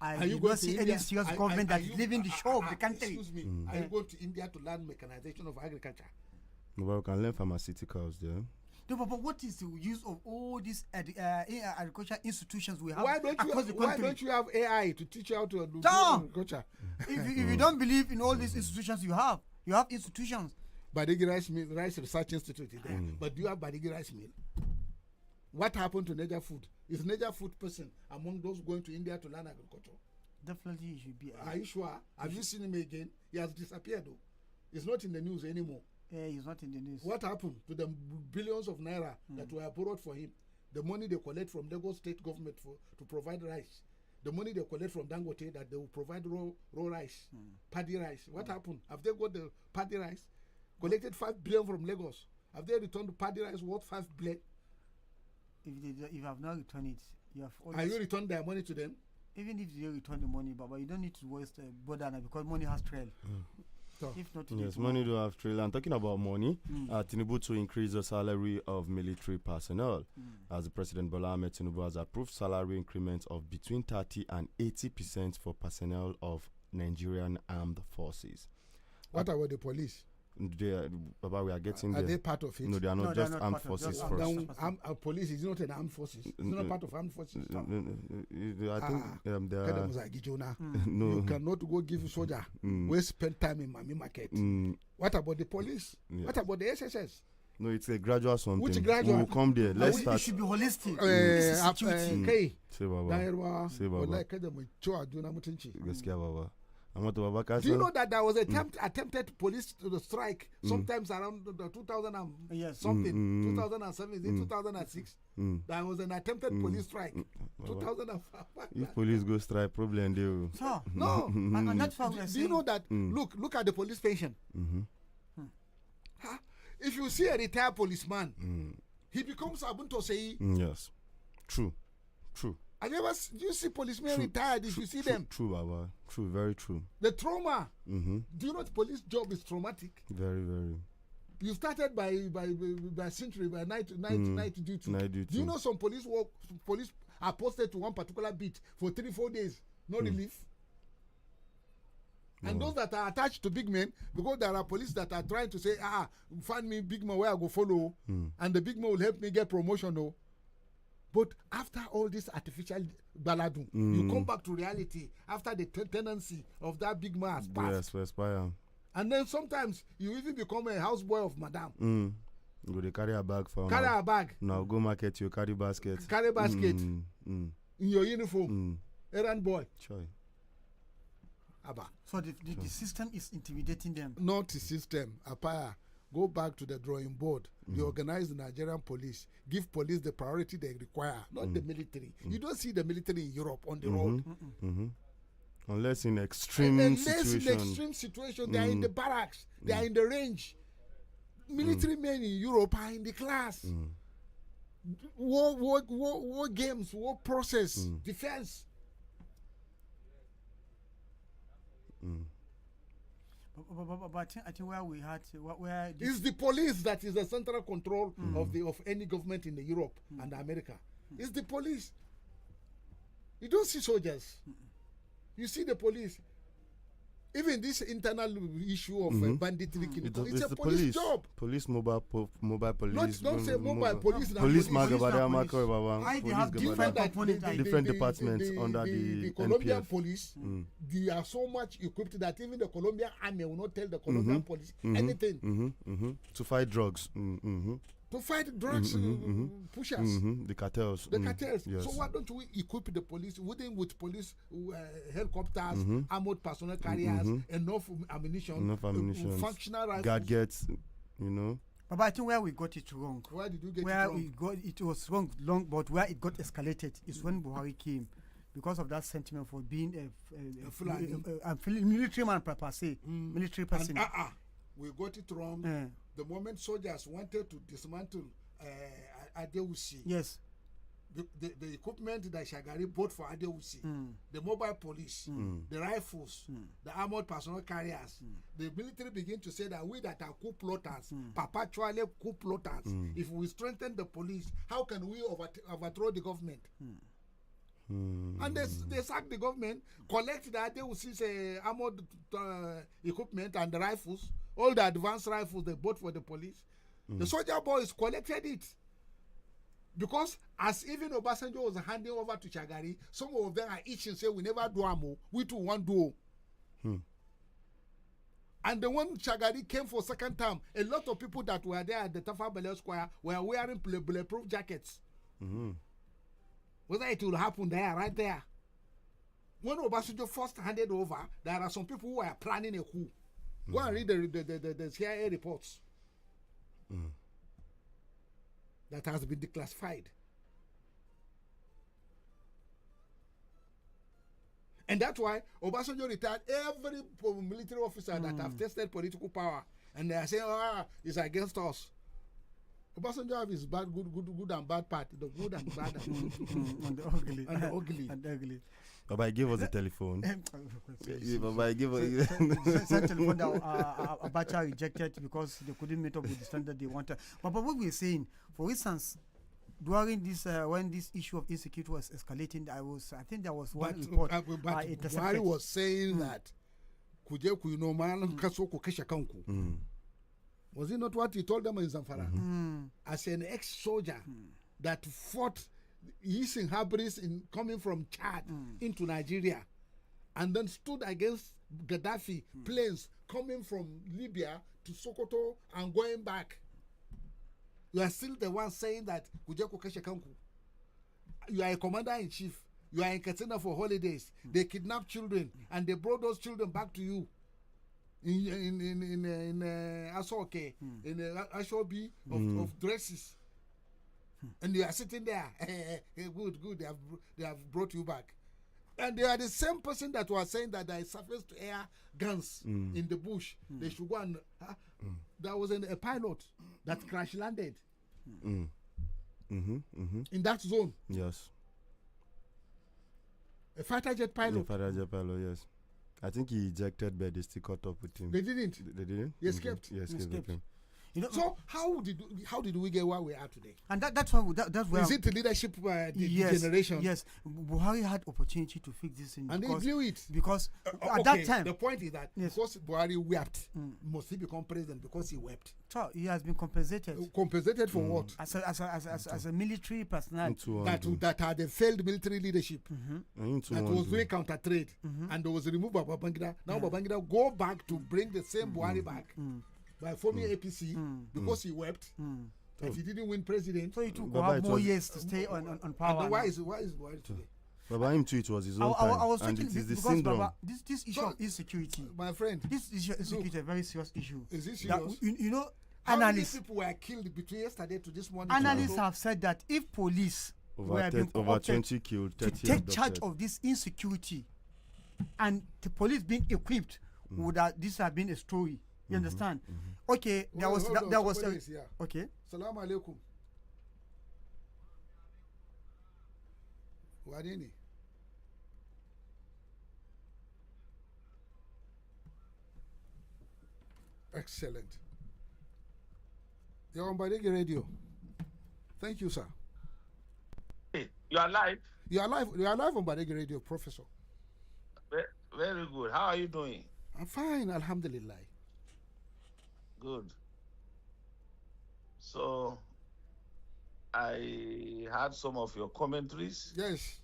I do not see any serious government that is leaving the show of the country. Excuse me. Are you going to India to learn mechanization of agriculture? Well, we can learn pharmaceuticals there. No, but what is the use of all these agricultural institutions we have Why don't you have AI to teach you how to do agriculture? If you don't believe in all these institutions you have institutions. Badegggi Rice Research Institute is there. But do you have Badegggi Rice Mill? What happened to Niger Food? Is Niger Food person among those going to India to learn agriculture? Definitely he should be. Are you sure? Have you seen him again? He has disappeared though. He's not in the news anymore. He's not in the news. What happened to the billions of naira that were borrowed for him? The money they collect from Lagos state government to provide rice. The money they collect from Dangote that they will provide raw rice, paddy rice. What happened? Have they got the paddy rice? Collected 5 billion from Lagos. Have they returned the paddy rice worth 5 billion? If you have not returned it, you have. Are you returned their money to them? Even if you return the money, but you don't need to waste border because money has trail. If not, yes, money do have trail. And talking about money, Tinubu to increase the salary of military personnel, as the President Bola Ahmed Tinubu has approved salary increments of between 30 and 80% for personnel of Nigerian armed forces. What about the police? We are getting Are they part of it? No, they are not just armed forces first. Police is not an armed forces. It's not part of armed forces. I think they are. No. You cannot go give soldier. We spend time in Mami Market. What about the police? Yeah. What about the SSS? No, it's a gradual something. Which gradual? We will come there. Let's start. It should be holistic. Say Baba. Say Baba. Do you know that there was attempted police to the strike sometimes around the 2000 and something, 2007, is it 2006? There was an attempted police strike. 2005. If police go strike, problem they so, no. And that's how do you know that? Look at the police pension. If you see a retired policeman, he becomes Abunto Sei. Yes, true. Have you ever you see policemen retired? If you see them, true, Baba. True, very true. The trauma. Do you know the police job is traumatic? Very, very. You started by century, by night duty. Do you know some police are posted to one particular beat for 3-4 days, no relief? And those that are attached to big men, because there are police that are trying to say, find me big man where I go follow, and the big man will help me get promotion. But after all this artificial baladun, you come back to reality after the tendency of that big man has passed. Yes, and then sometimes you even become a houseboy of madam. Go to carry a bag for carry a bag. Now go market, you carry basket. Carry basket in your uniform. Errand boy. Choy. So the system is intimidating them. Not the system. Apaya. Go back to the drawing board. You organize the Nigerian police. Give police the priority they require, not the military. You don't see the military in Europe on the road. Unless in extreme situation, they are in the barracks, they are in the range. Military men in Europe are in the class. War games, war process, defense. But I think where we had where it's the police that is the central control of any government in the Europe and America. It's the police. You don't see soldiers. You see the police. Even this internal issue of banditry, it's a police job. Police, mobile police. Don't say mobile police. Police, different departments under the Colombian NPF. police. They are so much equipped that even the Colombian army will not tell the Colombian police anything. To fight drugs. To fight drugs pushers. The cartels. The cartels. Yes. So why don't we equip the police with police helicopters, armored personnel carriers, enough ammunition, functional rifles, gadgets, you know. But I think where we got it wrong. Where did you get it wrong? It was wrong long, but where it got escalated is when Buhari came, because of that sentiment for being a military man per se, military person. And, we got it wrong. The moment soldiers wanted to dismantle Adewusi, yes, the equipment that Shagari bought for Adewusi, the mobile police, the rifles, the armored personnel carriers, the military begin to say that we that are coup plotters, perpetually coup plotters, if we strengthen the police, how can we overthrow the government? And they sack the government, collect the Adewusi's armored equipment and the rifles, all the advanced rifles they bought for the police. The soldier boys collected it. Because as even Obasanjo was handing over to Shagari, some of them are itching, say, we never do ammo, we too want do. And the one Shagari came for second time, a lot of people that were there at the Tafa Bale Square were wearing bulletproof jackets. Whether it will happen there, right there. When Obasanjo first handed over, there are some people who are planning a coup. Go and read the CIA reports. That has been declassified. And that's why Obasanjo retired every military officer that have tested political power. And they are saying, it's against us. Obasanjo have his bad, good and bad part. The good and bad and the ugly. And the ugly. And the ugly. Baba, give us the telephone. Baba, give us the telephone that Abacha rejected because they couldn't meet up with the standard they wanted. But what we're saying, for instance, during this when this issue of insecurity was escalating, I think there was one report. But Buhari was saying that kuje kuinoman kaso kukesha kanku. Was it not what he told them in Zamfara? As an ex-soldier that fought using Habris in coming from Chad into Nigeria, and then stood against Gaddafi planes coming from Libya to Sokoto and going back. You are still the one saying that you are a commander-in-chief. You are in Katsina for holidays. They kidnapped children and they brought those children back to you in Asoke, in Ashobi of dresses. And you are sitting there. Good. They have brought you back. And they are the same person that was saying that there is surface to air guns in the bush. They should go and there was a pilot that crash landed in that zone. Yes. A fighter jet pilot. Yes. I think he ejected, but they still caught up with him. They didn't. He escaped. He escaped with him. You know, so how did we get where we are today? And that's why that's where is it the leadership generation? Yes, Buhari had opportunity to fix this thing, and he blew it because at that time. The point is that because Buhari wept, must he become president because he wept? So he has been compensated. Compensated for what? As a military personnel that had a failed military leadership that was doing counter trade and there was removed by Babangida. Now Babangida go back to bring the same Buhari back. By forming APC because he wept that he didn't win president. So he took more years to stay on power. And why is Buhari today? Baba, him too, it was his own time. I was and thinking it is the because syndrome. Baba, this issue of insecurity, my friend, this issue of insecurity is a very serious issue. Is it serious? You know, how many analysts, people were killed between yesterday to this morning? Analysts have said that if police over 20 killed, 30 to take charge of this insecurity, and the police being equipped, would this have been a story? You understand? Okay, there was okay. Salam alaikum. Wadini. Excellent. You're on Badegggi Radio. Thank you, sir. Hey, you are live? You are live on Badegggi Radio, Professor. Very good. How are you doing? I'm fine, alhamdulillah. Good. So, I had some of your commentaries. Yes.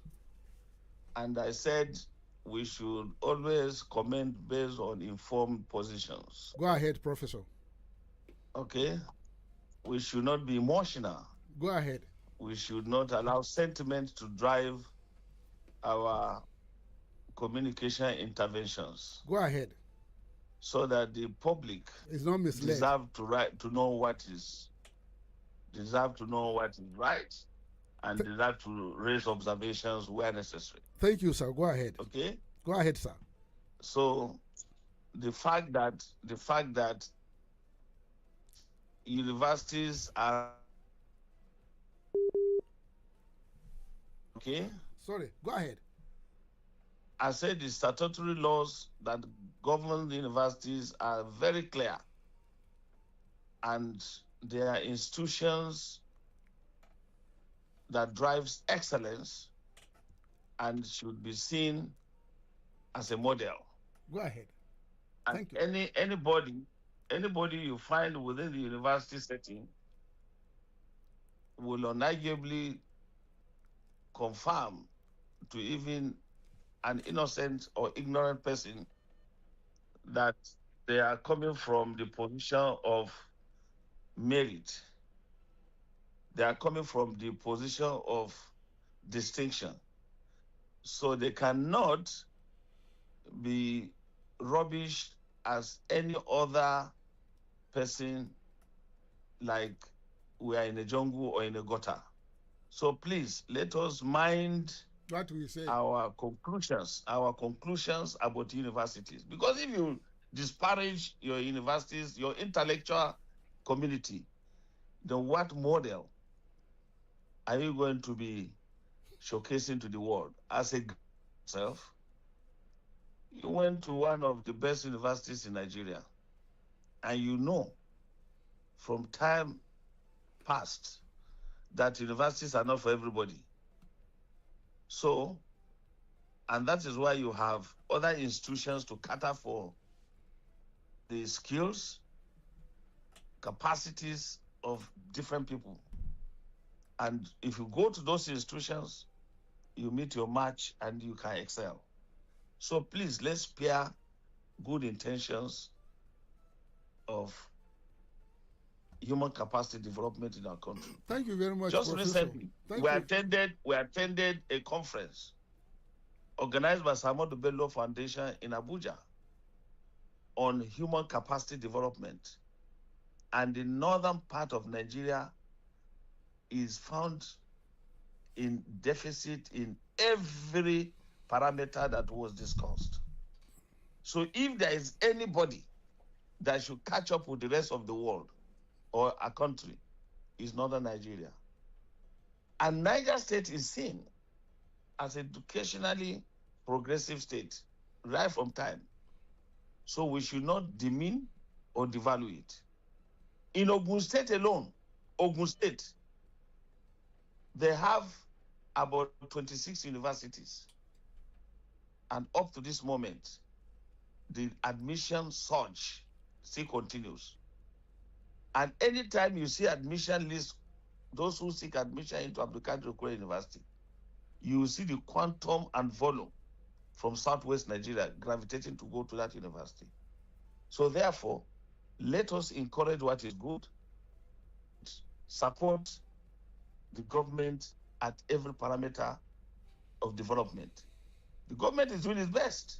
And I said we should always comment based on informed positions. Go ahead, Professor. Okay? We should not be emotional. Go ahead. We should not allow sentiment to drive our communication interventions. Go ahead. So that the public is not misled. Deserve to know what is right, and deserve to raise observations where necessary. Thank you, sir. Go ahead. Okay. Go ahead, sir. So, the fact that universities are okay. Sorry. Go ahead. I said the statutory laws that govern the universities are very clear, and they are institutions that drives excellence and should be seen as a model. Go ahead. And thank you. Anybody you find within the university setting will unarguably confirm to even an innocent or ignorant person that they are coming from the position of merit. They are coming from the position of distinction. So they cannot be rubbish as any other person, like we are in a jungle or in a gutter. So please, let us mind what we say. Our conclusions about universities. Because if you disparage your universities, your intellectual community, then what model are you going to be showcasing to the world? As a self, you went to one of the best universities in Nigeria, and you know from time past that universities are not for everybody. So, and that is why you have other institutions to cater for the skills, capacities of different people. And if you go to those institutions, you meet your match and you can excel. So please, let's spare good intentions of human capacity development in our country. Thank you very much, Just Professor. recently, we attended a conference organized by Samadu Bello Foundation in Abuja on human capacity development. And the northern part of Nigeria is found in deficit in every parameter that was discussed. So if there is anybody that should catch up with the rest of the world or a country, is northern Nigeria. And Niger State is seen as an educationally progressive state right from time. So we should not demean or devalue it. In Ogun State alone, Ogun State, they have about 26 universities. And up to this moment, the admission surge still continues. And anytime you see admission list, those who seek admission into Abdulkadir Okoye University, you will see the quantum and volume from Southwest Nigeria gravitating to go to that university. So therefore, let us encourage what is good, support the government at every parameter of development. The government is doing its best,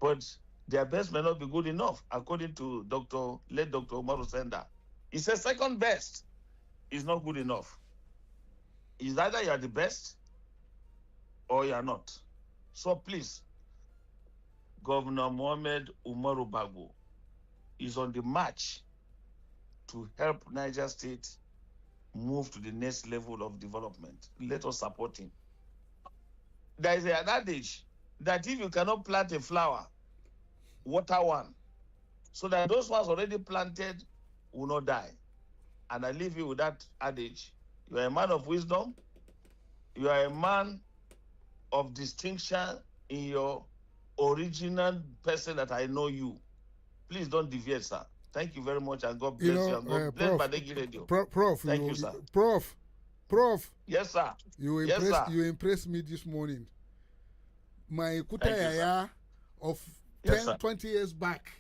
but their best may not be good enough, according to late Dr. Umaru Senda. He says second best is not good enough. It's either you are the best or you are not. So please, Governor Mohammed Umaru Bago is on the march to help Niger State move to the next level of development. Let us support him. There is an adage that if you cannot plant a flower, water one, so that those ones already planted will not die. And I leave you with that adage. You are a man of wisdom. You are a man of distinction in your original person that I know you. Please don't deviate, sir. Thank you very much, and God bless you. And God bless Badegggi Radio. Prof, thank you, sir. Prof. Yes, sir. You impressed me this morning. My kutayaya of 10, 20 years back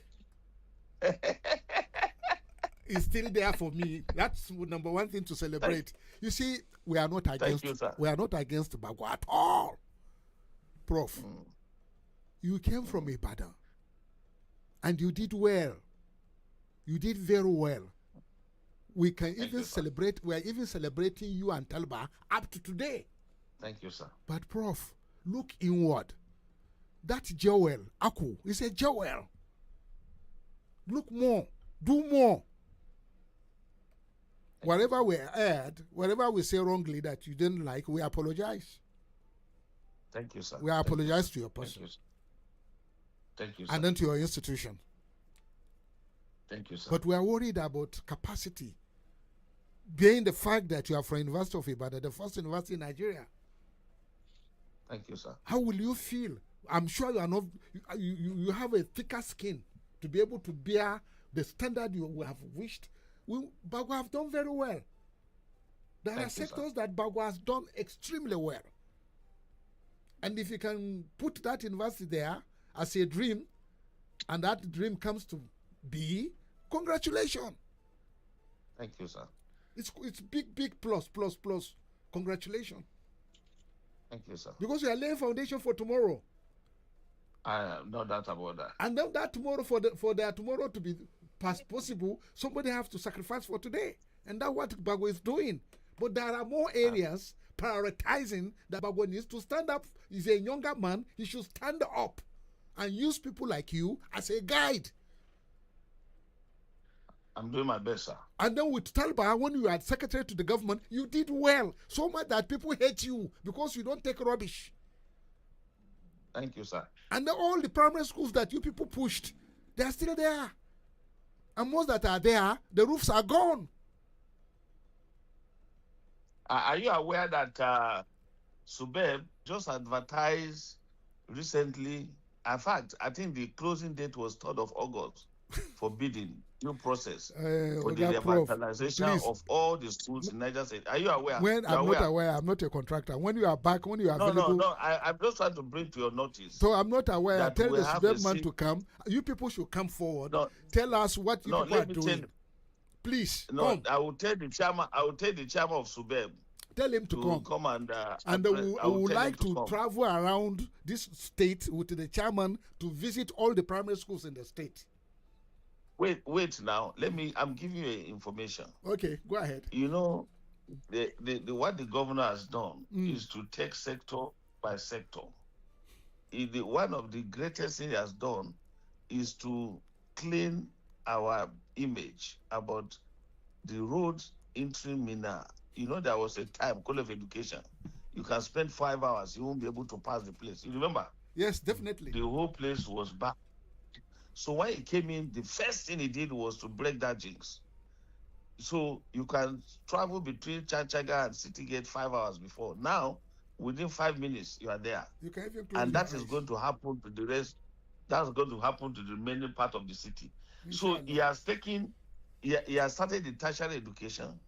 is still there for me. That's number one thing to celebrate. You see, we are not against Bago at all. Prof, you came from Ibadan and you did well. You did very well. We can even celebrate. We are even celebrating you and Talba up to today. Thank you, sir. But Prof, look inward. That Joel, Aku, is a Joel. Look more. Do more. Whatever we add, whatever we say wrongly that you didn't like, we apologize. Thank you, sir. We apologize to your person. Thank you, sir. And then to your institution. Thank you, sir. But we are worried about capacity. Being the fact that you are from University of Ibadan, the first university in Nigeria. Thank you, sir. How will you feel? I'm sure you are not. You have a thicker skin to be able to bear the standard you have wished. Bago have done very well. There are sectors that Bago has done extremely well. And if you can put that university there as a dream, and that dream comes to be, congratulations. Thank you, sir. It's big plus. Congratulations. Thank you, sir. Because we are laying foundation for tomorrow. I have no doubt about that. And then that tomorrow, for their tomorrow to be possible, somebody has to sacrifice for today. And that's what Bago is doing. But there are more areas prioritizing that Bago needs to stand up. He's a younger man. He should stand up and use people like you as a guide. I'm doing my best, sir. And then with Talba, when you are secretary to the government, you did well. So much that people hate you because you don't take rubbish. Thank you, sir. And then all the primary schools that you people pushed, they are still there. And most that are there, the roofs are gone. Are you aware that Subeb just advertised recently? In fact, I think the closing date was 3rd of August for bidding new process for the revitalization of all the schools in Niger State. Are you aware? I'm not aware. I'm not a contractor. When you are back, when you are available. No. I'm just trying to bring to your notice. So I'm not aware. Tell the Subeb man to come. You people should come forward. No, tell us what you people are doing. Please. No, come. I will tell the chairman. I will tell the chairman of Subeb. Tell him to come and we would like to travel around this state with the chairman to visit all the primary schools in the state. Wait now. I'm giving you information. Okay, go ahead. You know, what the governor has done is to take sector by sector. One of the greatest things he has done is to clean our image about the roads into Mina. You know, there was a time, College of Education, you can spend 5 hours, you won't be able to pass the place. You remember? Yes, definitely. The whole place was back. So when he came in, the first thing he did was to break that jinx. So you can travel between Chanchaga and City Gate 5 hours before. Now, within 5 minutes, you are there. You can even and that is going to happen to the rest. That's going to happen to the remaining part of the city. So he has started the tertiary education.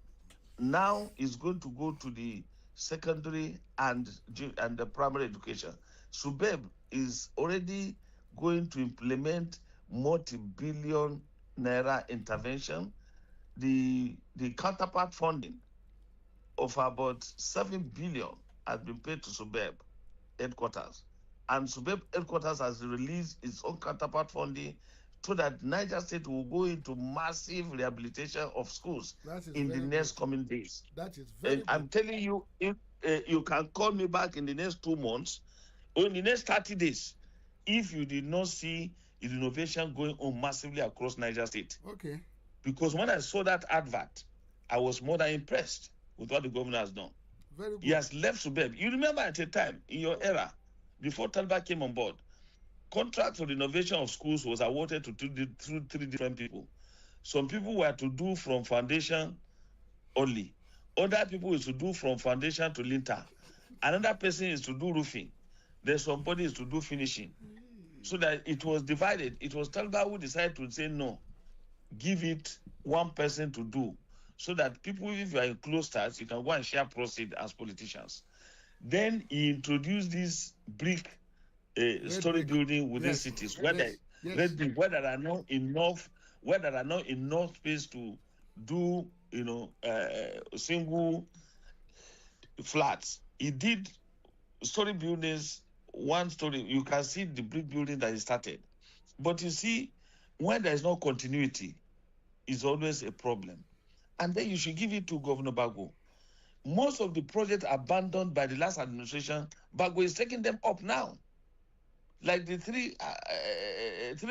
Now he's going to go to the secondary and the primary education. Subeb is already going to implement multi-billion naira intervention. The counterpart funding of about 7 billion has been paid to Subeb headquarters. And Subeb headquarters has released its own counterpart funding so that Niger State will go into massive rehabilitation of schools in the next coming days. That is very good. I'm telling you, if you can call me back in the next 2 months or in the next 30 days, if you did not see innovation going on massively across Niger State. Okay. Because when I saw that advert, I was more than impressed with what the governor has done. Very good. He has left Subeb. You remember at a time in your era, before Talba came on board, contract for the renovation of schools was awarded to three different people. Some people were to do from foundation only. Other people is to do from foundation to lintel. Another person is to do roofing. Then somebody is to do finishing. So that it was divided. It was Talba who decided to say no, give it one person to do, so that people, if you are in clusters, you can go and share proceeds as politicians. Then he introduced this brick story building within cities, where where there are not enough space to do single flats. He did story buildings. One story, you can see the brick building that he started. But you see, when there is no continuity, is always a problem. And then you should give it to Governor Bago. Most of the projects abandoned by the last administration, Bago is taking them up now. Like the three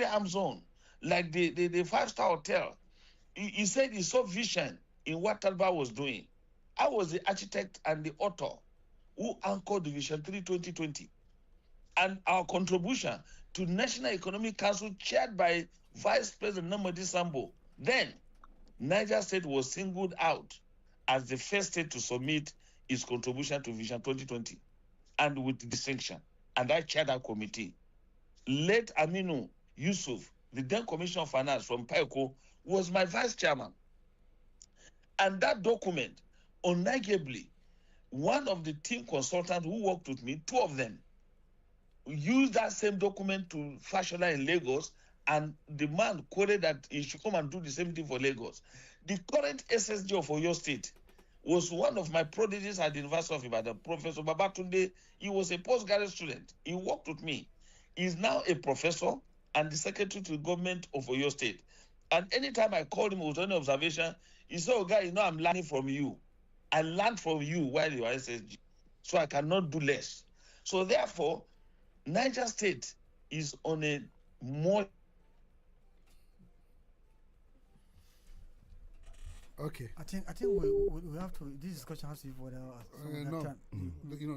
arm zone, like the 5-star hotel. He said he saw vision in what Talba was doing. I was the architect and the author who anchored the Vision 3 2020. And our contribution to National Economic Council, chaired by Vice President Namadi Sambo, then Niger State was singled out as the first state to submit its contribution to Vision 2020, and with distinction. And I chaired that committee. Late Aminu Yusuf, the then Commissioner of Finance from PAECO, was my vice chairman. And that document, unarguably, one of the team consultants who worked with me, two of them, used that same document to Fashola in Lagos, and the man queried that he should come and do the same thing for Lagos. The current SSG of Oyo State was one of my prodigies at the University of Ibadan, Professor Babatunde. He was a postgraduate student. He worked with me. He's now a professor and the secretary to the government of Oyo State. And anytime I called him with any observation, he said, "Oh, guy, I'm learning from you. I learned from you while you are SSG, so I cannot do less." So therefore, Niger State is on a more... Okay. I think we have to. This discussion has to be for no.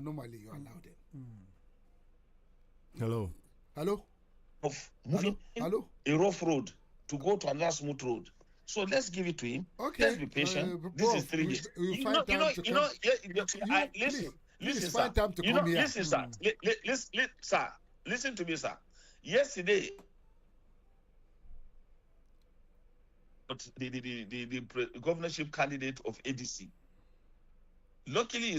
Normally you allow it. Hello. Hello. Of moving Hello. a rough road to go to another smooth road. So let's give it to him. Okay. Let's be patient. This is 3 years. Listen, sir. Time to come here. Listen, sir. Sir. Listen to me, sir. Yesterday, the governorship candidate of ADC. Luckily,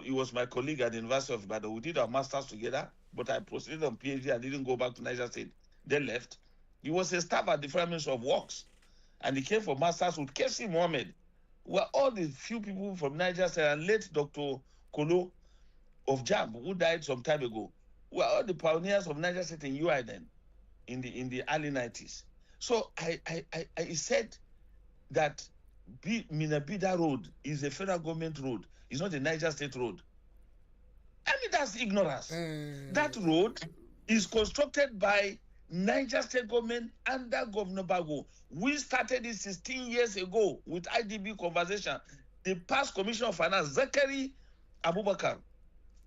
he was my colleague at the University of Ibadan. We did our masters together, but I proceeded on PhD and didn't go back to Niger State. Then left. He was a staff at the Federal Ministry of Works, and he came for masters with Kesi Mohammed. Were all the few people from Niger State, and late Dr. Kolo of JAM, who died some time ago, were all the pioneers of Niger State in UI then, in the early 90s. So I said that Minabida Road is a federal government road. It's not a Niger State road. I mean, that's ignorance. That road is constructed by Niger State government under Governor Bago. We started it 16 years ago with IDB conversation. The past Commissioner of Finance, Zakari Abubakar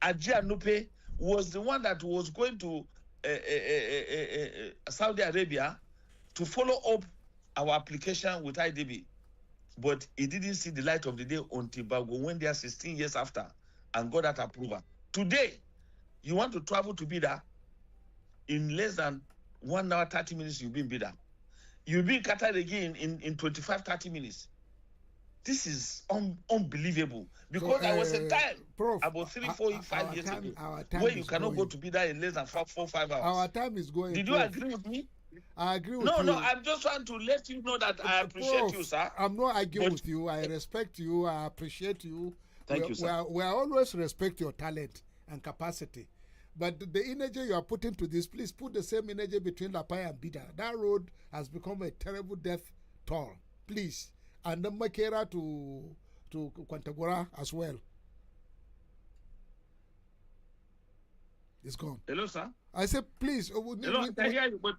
Ajia Nupe, was the one that was going to Saudi Arabia to follow up our application with IDB. But he didn't see the light of the day until Bago went there 16 years after and got that approval. Today, you want to travel to Bida, in less than 1 hour, 30 minutes, you'll be in Bida. You'll be in Qatar again in 25, 30 minutes. This is unbelievable. Because there was a time, Prof, about 3, 4, 5 years ago, where you cannot go to Bida in less than 4, 5 hours. Our time is going. Did you agree with me? I agree with you. No, I'm just trying to let you know that I appreciate you, sir. I'm not arguing with you. I respect you. I appreciate you. Thank you, sir. We always respect your talent and capacity. But the energy you are putting to this, please put the same energy between Lapai and Bida. That road has become a terrible death toll. Please. And then Makera to Kwantagora as well. It's gone. Hello, sir. I said, please. Hello, I hear you, but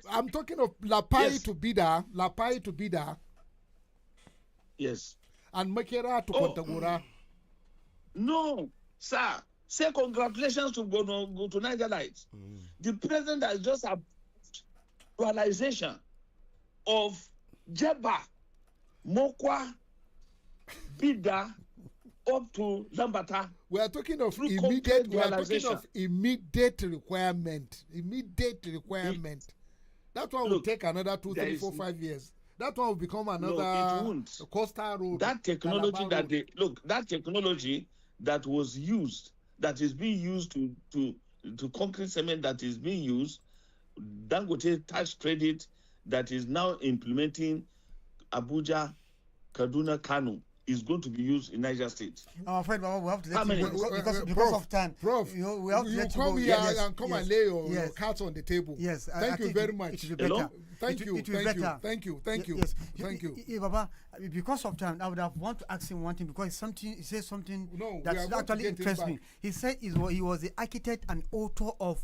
I'm talking of Lapai Yes. to Bida, yes. and Makera to Kontagora. No, sir. Say congratulations to go to Niger Lights. The president has just approved dualization of Jeba, Mokwa, Bida, up to Zambata. We are talking of Through immediate. concrete We are talking realization. of immediate requirement. Immediate requirement. That one will Look, take another 2, there 3, is- 4, 5 years. That one will become it another won't. Coastal Road. That technology Calabar that Road. they look, that technology that was used, that is being used to concrete cement that is being used, Dangote tax credit that is now implementing Abuja, Kaduna, Kano is going to be used in Niger State. I'm afraid we have to How let you many? go because Prof, of time. Prof, we have to you let you come go. here Yes, and come yes, and lay your yes. cards on the table. Yes, I Thank you think very it much. will be Hello? better. Thank It you, will be thank you, better. thank you, thank you, Yes, thank you. Baba, because of time, I would have want to ask him one thing because he says something No, we are that going to actually get him interests me. back. He said he was the architect and author of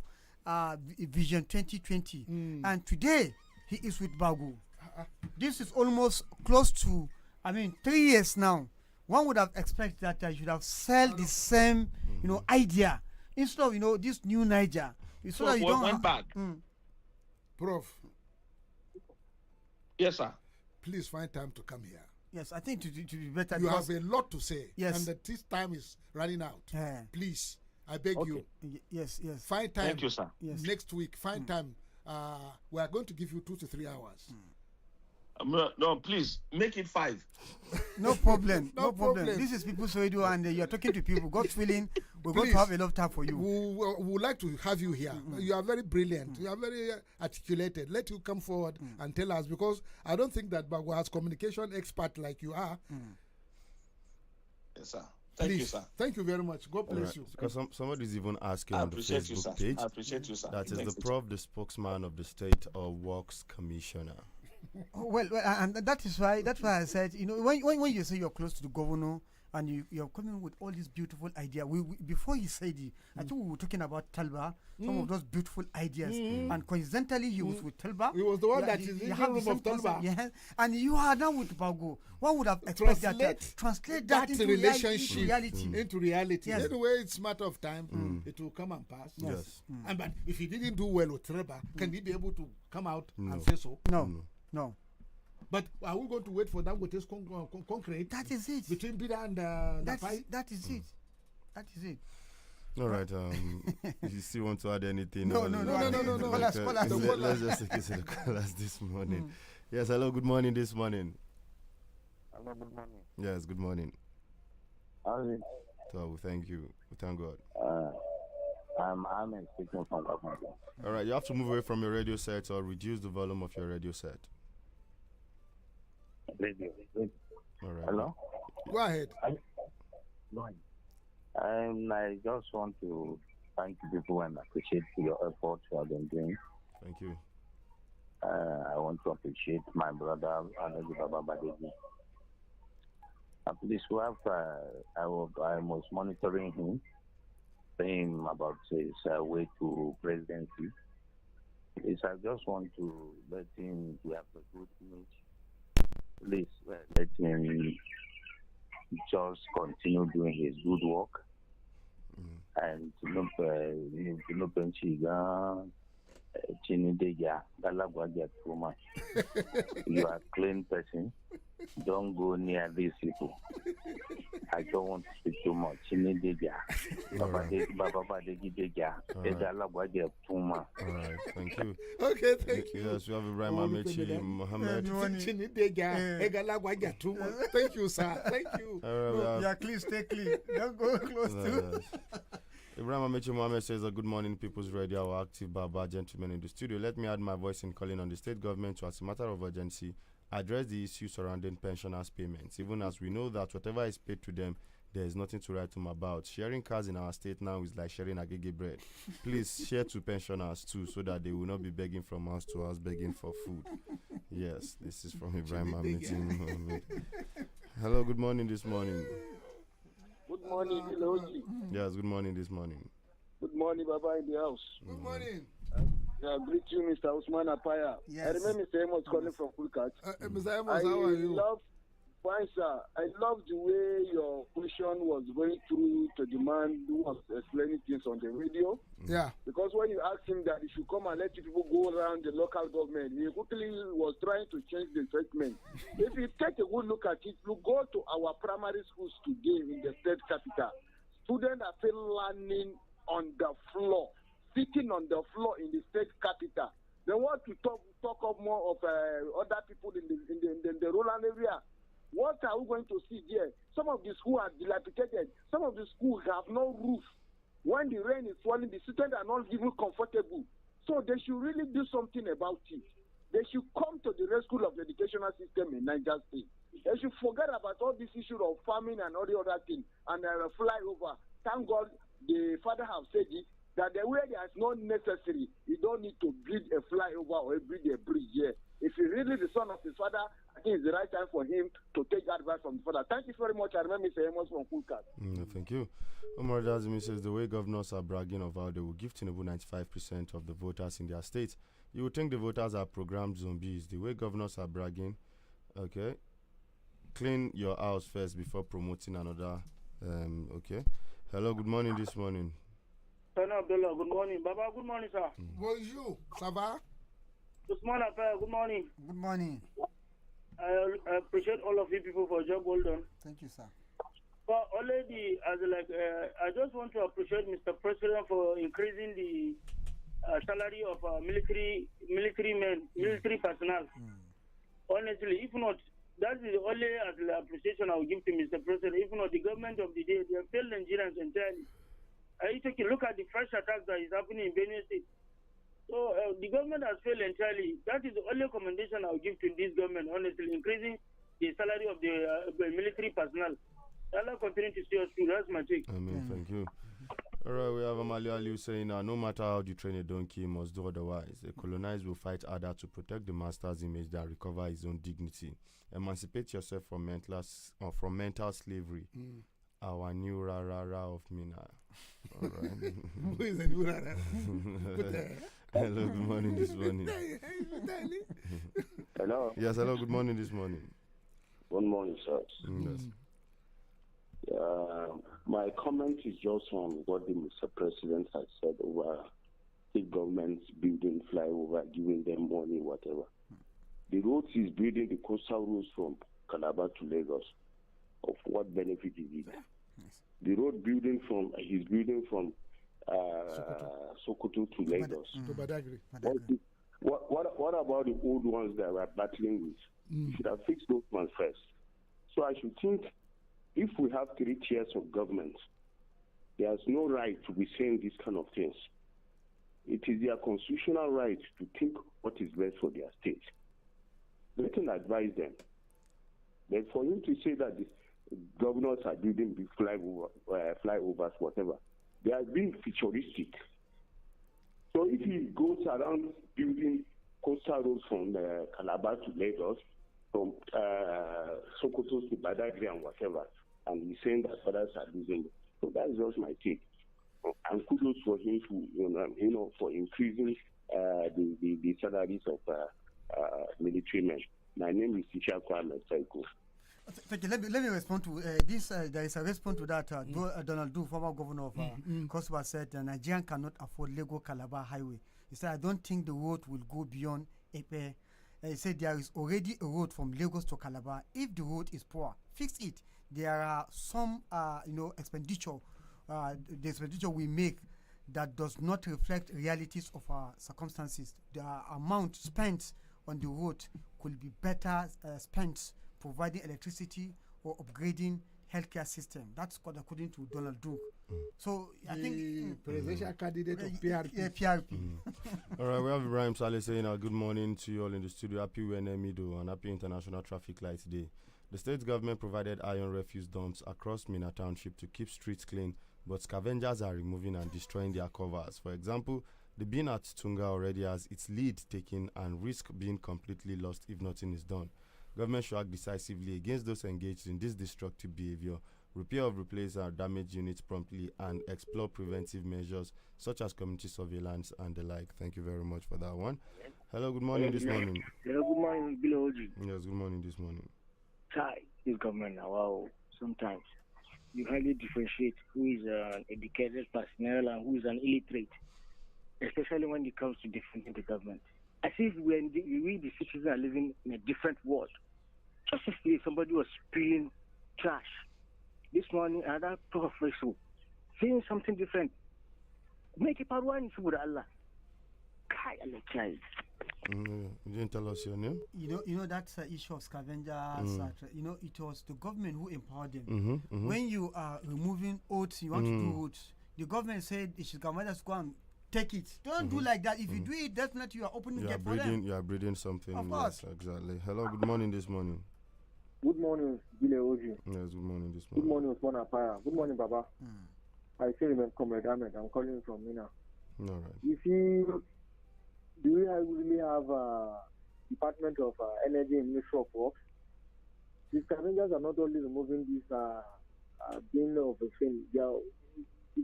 Vision 2020, and today he is with Bagu. This is almost close to, 3 years now. One would have expected that I should have sell the same, idea instead of this new Niger. So that you don't went back. Prof, Yes, sir. please find time to come here. Yes, I think to be better. You because- have a lot to say. Yes. And that this time is running out. Yeah. Please, I beg you, Yes. find time. Thank you, sir. Yes. Next week, find time. We are going to give you 2 to 3 hours. No, please make it 5. No problem. No no problem. problem. This is People's Radio, and you are talking to people. God willing, we're going Please. to have a lot of time for you. We would like to have you here. You are very brilliant. You are very articulated. Let you come forward and tell us, because I don't think that Bago has communication expert like you are. Yes, sir. Thank Please. you, sir. Thank you very much. God bless you. Because somebody's even asking I on the appreciate you, sir. Facebook page. I appreciate you, sir. That is Thanks, the Prof, the spokesman of the State or Works Commissioner. Well, and that is why. That's why I said, when you say you're close to the governor and you're coming with all these beautiful ideas. Before he said it, I think we were talking about Talba, some of those beautiful ideas, and coincidentally he was with Talba. He was the one that is in the have room same of Talba. concept, yes, and you are now with Bago. One would have expected translate that into relationship reality. into reality. Yes. Anyway, it's a matter of time. It will come and pass. Yes. And but if he didn't do well with Treba, can he be able to come out No. and say so? No. But are we going to wait for Dangote's concrete? That is it. Between Bida and Lapai? That is it. That is it. All right. If you still want to add anything? No. Let's Callers. just take it to the callers this morning. Yes. Hello. Good morning. This morning. Hello, good morning. Yes. Good morning. How is it? So thank you. We thank God. I'm Ahmed speaking from Kakamega. All right. You have to move away from your radio set or reduce the volume of your radio set. Radio. All right. Hello? Go ahead. Go ahead. I just want to thank you people and appreciate your efforts you have been doing. Thank you. I want to appreciate my brother, Baba Badegggi. Please, I was monitoring him, saying about his way to presidency. Please, I just want to let him have a good image. Please, let him just continue doing his good work. And you are a clean person. Don't go near these people. I don't want to speak too much. All right. Thank you. Okay, thank you. Yes, we have Ibrahim Amechi Mohammed. Thank you, sir. Thank you. All right, we have Clean, stay clean. Don't go close to. Ibrahim Amechi Mohammed says, good morning, People's Radio, our active Baba gentlemen in the studio. Let me add my voice in calling on the state government to, as a matter of urgency, address the issue surrounding pensioners' payments, even as we know that whatever is paid to them, there is nothing to write home about. Sharing cars in our state now is like sharing agege bread. Please share to pensioners too, so that they will not be begging from house to house, begging for food. Yes, this is from Ibrahim Amechi Mohammed. Hello, good morning this morning. Good morning, hello. Yes, good morning this morning. Good morning, Baba in the house. Good morning. I greet you, Mr. Usman Apaya. Yes. I remember Mr. Amos calling from Fulkat. Mr. Amos, how are you? Fine, sir. I love the way your question was going through to the man who was explaining things on the radio. Yeah. Because when you asked him that he should come and let people go around the local government, he quickly was trying to change the treatment. If you take a good look at it, you go to our primary schools today in the state capital. Students are still learning on the floor, sitting on the floor in the state capital. They want to talk of more of other people in the rural area. What are we going to see there? Some of the schools are dilapidated. Some of the schools have no roof. When the rain is falling, the students are not even comfortable. So they should really do something about it. They should come to the rescue of the educational system in Niger State. They should forget about all this issue of farming and all the other things and flyover. Thank God the father have said it, that the way there is not necessary, you don't need to build a flyover or build a bridge here. If he really the son of his father, I think it's the right time for him to take advice from the father. Thank you very much. I remember Mr. Amos from Fulkat. Thank you. Omar Dazimi says the way governors are bragging of how they will give Tinubu 95% of the voters in their state, you would think the voters are programmed zombies. The way governors are bragging, okay, clean your house first before promoting another. Okay. Hello, good morning this morning. Sana Abdullah, good morning. Baba, good morning, sir. Bonjour. Ça va? Usman Affair, good morning. Good morning. I appreciate all of you people for your job well done. Thank you, sir. But already, I just want to appreciate Mr. President for increasing the salary of military personnel. Honestly, if not, that is the only appreciation I will give to Mr. President. If not, the government of the day, they have failed Nigerians entirely. You take a look at the fresh attacks that is happening in Benue State. So the government has failed entirely. That is the only commendation I will give to this government, honestly, increasing the salary of the military personnel. Allah continue to see us through. That's my take. Amen. Thank you. All right, we have Amali Aliu saying, no matter how you train a donkey, he must do otherwise. The colonized will fight harder to protect the master's image than recover his own dignity. Emancipate yourself from mental slavery. Our new Rara of Mina. All right. Who is the new Rara? Hello, good morning this morning. Hello. Yes, hello, good morning this morning. Good morning, sir. Yes. My comment is just on what the Mr. President has said over the government's building flyover, giving them money, whatever. The roads is building the coastal roads from Calabar to Lagos. Of what benefit is it? The road building he's building from Sokoto to Lagos. To Badeggri. What about the old ones that we're battling with? You should have fixed those ones first. So I should think if we have 3 tiers of government, there's no right to be saying these kind of things. It is their constitutional right to think what is best for their state. Let them advise them. But for him to say that the governors are building big flyovers, whatever, they are being futuristic. So if he goes around building coastal roads from Calabar to Lagos, from Sokoto to Badeggri and whatever, and he's saying that others are losing. So that is just my take. And kudos for him to, for increasing the salaries of military men. My name is Tisha Kwame Saiko. Thank you. Let me respond to this. There is a response to that. Donald Duke, former governor of Kosovo, said Nigerian cannot afford Lagos Calabar Highway. He said, I don't think the road will go beyond Epe. He said there is already a road from Lagos to Calabar. If the road is poor, fix it. There are some, expenditure. The expenditure we make that does not reflect realities of our circumstances. The amount spent on the road could be better spent providing electricity or upgrading healthcare system. That's according to Donald Duke. So I think presidential candidate of PRP. PRP. All right, we have Ibrahim Saleh saying good morning to you all in the studio. Happy Wenemido and happy International Traffic Light Day. The state government provided iron refuse dumps across Mina Township to keep streets clean, but scavengers are removing and destroying their covers. For example, the bin at Tunga already has its lead taken and risk being completely lost if nothing is done. Government should act decisively against those engaged in this destructive behavior repair or replace damaged units promptly, and explore preventive measures such as community surveillance and the like. Thank you very much for that one. Hello, good morning this morning. Hello, good morning, Biloji. Yes, good morning this morning. Hi, this government now. Wow, sometimes you hardly differentiate who is an educated personnel and who is an illiterate, especially when it comes to defending the government. As if we the citizens are living in a different world. Just yesterday, somebody was spilling trash. This morning, another professor saying something different. Make it part one, Allah. You didn't tell us your name? You know that's the issue of scavengers. It was the government who empowered them. When you are removing oats, you want to do oats. The government said it should come. Let us go and take it. Don't do like that. If you do it, definitely you are opening the gate for them. You are breeding something. Of course. Yes, exactly. Hello, good morning this morning. Good morning, Bile Oji. Yes, good morning this Good morning. morning, Usman Apaya. Good morning, Baba. I say, Comrade Ahmed. I'm calling from Mina. All right. You see, do we really have a Department of Energy and Ministry of Works? The scavengers are not only removing this bin of a thing. You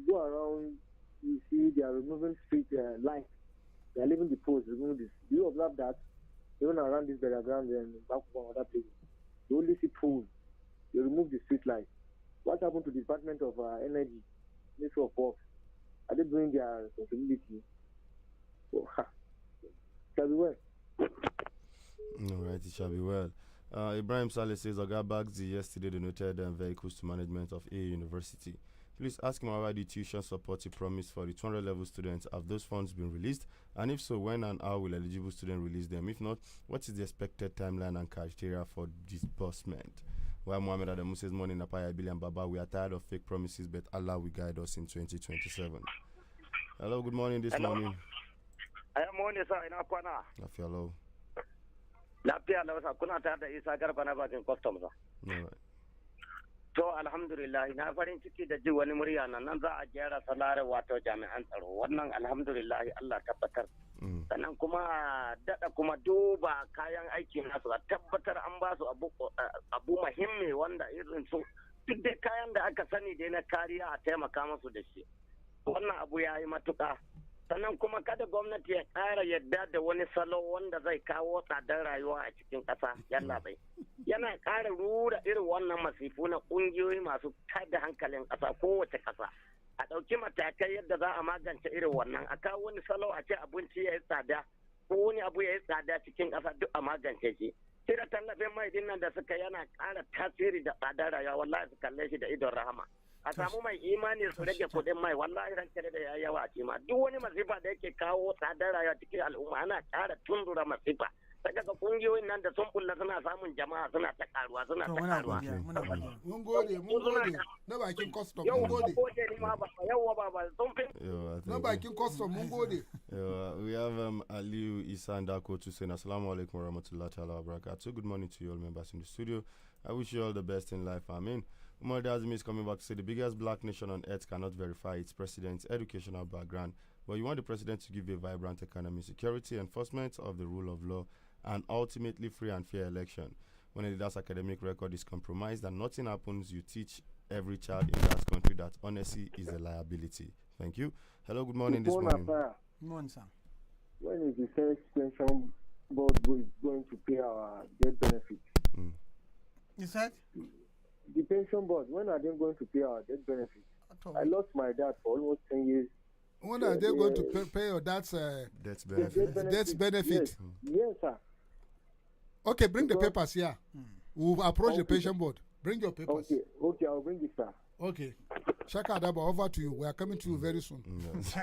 go around, you see they are removing street lights. They are leaving the posts, removing this. Do you observe that? Even around this burial ground and back from other places. You only see poles. They remove the street lights. What happened to the Department of Energy, Ministry of Works? Are they doing their responsibility? So, shall be well. All right, it shall be well. Ibrahim Saleh says, Oga Bagzi yesterday donated vehicles to management of A University. Please ask him about the tuition support he promised for the 200 level students. Have those funds been released? And if so, when and how will eligible students release them? If not, what is the expected timeline and criteria for disbursement? While Mohammed Adamu says, morning, Napaya, Billy and Baba, we are tired of fake promises, but Allah will guide us in 2027. Hello, good morning this morning. Morning, sir. Inakwana. Hello. Lafiya lausa kuna tare da Isa Garba na bakin custom sa. All right. To alhamdulillah na farin ciki da ji wani murya nan za a gyara salare wato jami'an tsaro. Wannan alhamdulillah Allah tabbatar. Sannan kuma dada kuma duba kayan aiki nasu a tabbatar an ba su abu muhimmi wanda irin su duk da kayan da aka sani dai na kariya a taimaka musu da shi. Wannan abu ya yi matuƙa. Sannan kuma kada gwamnati ya ƙara yadda da wani salo wanda zai kawo tsadar rayuwa a cikin ƙasa yalla bai. Yana ƙara rura irin wannan masifu na ƙungiyoyi masu tada hankalin ƙasa kowace ƙasa. A ɗauki matakai yadda za a magance irin wannan. A kawo wani salo a ce abinci ya yi tsada ko wani abu ya yi tsada cikin ƙasa duk a magance shi. Cire tallafin mai dinnan da suka yana ƙara tasiri da tsadar rayuwa wallahi su kalle shi da idon rahama. A samu mai imani su rage kuɗin mai wallahi ranke da ya yawa a cima duk wani masifa da yake kawo tsadar rayuwa cikin al'umma ana ƙara tundura masifa daga ga kungiyoyin nan da sun bulla suna samun jama'a suna ta karuwa suna ta karuwa mun gode na bakin custom mun gode yawa baba sun fi na bakin custom mun gode we have Aliu Isandako to say assalamu alaikum warahmatullahi ta'ala wabarakatuh. Good morning to you all members in the studio. I wish you all the best in life. Amen. Umar Dazmi is coming back to say the biggest black nation on earth cannot verify its president's educational background, but you want the president to give a vibrant economy, security, enforcement of the rule of law, and ultimately free and fair election. When a leader's academic record is compromised and nothing happens, you teach every child in that country that honesty is a liability. Thank you. Hello, good morning this morning. Good morning, sir. When is the first pension board going to pay our debt benefits? You said? The pension board, when are they going to pay our debt benefits? I lost my dad for almost 10 years. When are they going to pay your dad's debt benefit? Debt benefit? Yes, sir. Okay, bring the papers here. We'll approach the pension board. Bring your papers. Okay, I'll bring it, sir. Okay. Shaka Adaba, over to you. We are coming to you very soon. Yes.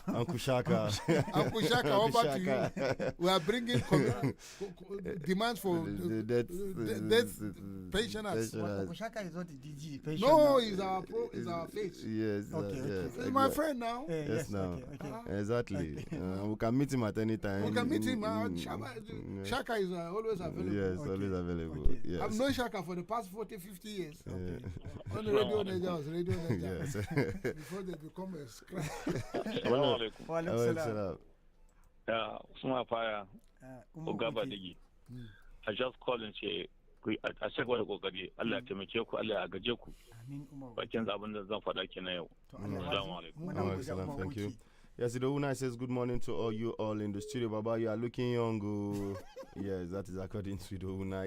Uncle Shaka. Uncle Shaka, over to you. We are bringing demands for debt pensioners. Uncle Shaka is not the DG pensioner. No, he's our face. Yes. Okay. He's my friend now. Yes, now. Okay. Exactly. We can meet him at any time. We can meet him. Shaka is always available. Yes, always available. Okay. Yes. I've known Shaka for the past 40, 50 years. Okay. On the radio Niger was Radio Niger. Yes. Before they become a scratch. Assalamu alaikum. Usman Apaya, Oga Badegggi. I just called and say a shagwa da kokari. Allah ya taimake ku, Allah ya agaje ku. Bakin abin da zan faɗa kenan yau. Assalamu alaikum. Thank you. Yes, Idowuna says good morning to all you all in the studio. Baba, you are looking young. Yes, that is according to Idowuna.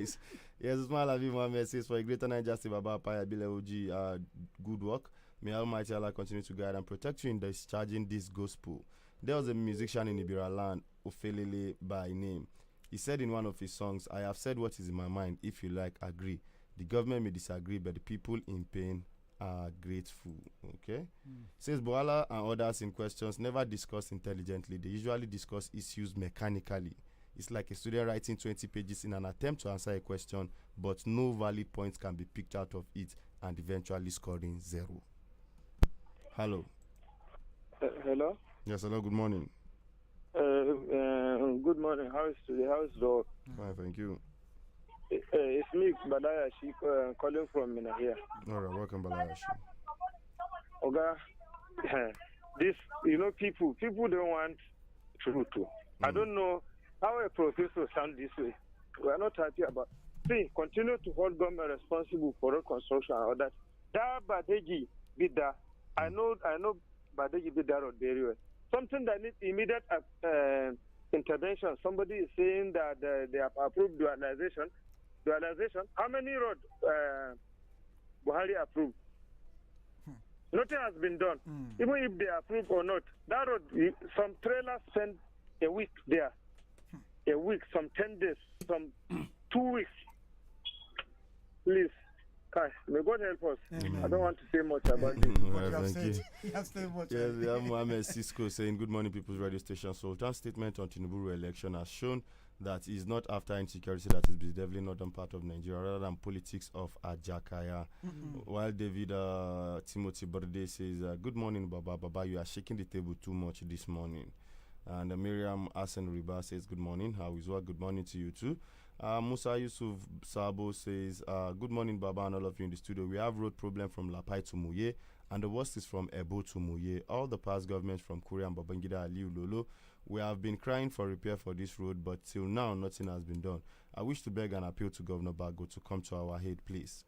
Yes, Usman Lavi Mohammed says for a greater Niger State, Baba Paya Bile OG, good work. May Almighty Allah continue to guide and protect you in discharging this gospel. There was a musician in Ibira land, Ofelele by name. He said in one of his songs, I have said what is in my mind. If you like, agree. The government may disagree, but the people in pain are grateful. Okay? Says Boala and others in questions never discuss intelligently. They usually discuss issues mechanically. It's like a student writing 20 pages in an attempt to answer a question, but no valid points can be picked out of it and eventually scoring 0. Hello. Hello. Yes, hello. Good morning. Good morning. How is today? How is the? Fine, thank you. It's me, Badegggi, calling from Mina here. All right, welcome, Badegggi. Oga, this, people don't want truth. I don't know how a professor sound this way. We are not happy about. See, continue to hold government responsible for road construction and all that. That Badegggi did that. I know Badegggi did that road very well. Something that needs immediate intervention. Somebody is saying that they have approved dualization. How many roads Buhari approved? Nothing has been done. Even if they approve or not, that road, some trailers spend a week there. A week, some 10 days, some 2 weeks. Please. May God help us. Amen. I don't want to say much about this. Thank you. Yes, we have Mohammed Cisco saying, good morning, People's Radio Station. Sultan's statement on Tinubu election has shown that is not after insecurity that is definitely northern part of Nigeria, rather than politics of Ajakaya. While David Timothy Berde says, good morning, Baba, you are shaking the table too much this morning. And Miriam Asen Riba says, good morning. How is what? Good morning to you too. Musa Yusuf Sabo says, good morning, Baba, and all of you in the studio. We have road problem from Lapai to Muye, and the worst is from Ebo to Muye. All the past governments from Korea and Babangida Aliu Lolo, we have been crying for repair for this road, but till now, nothing has been done. I wish to beg and appeal to Governor Bago to come to our aid, please.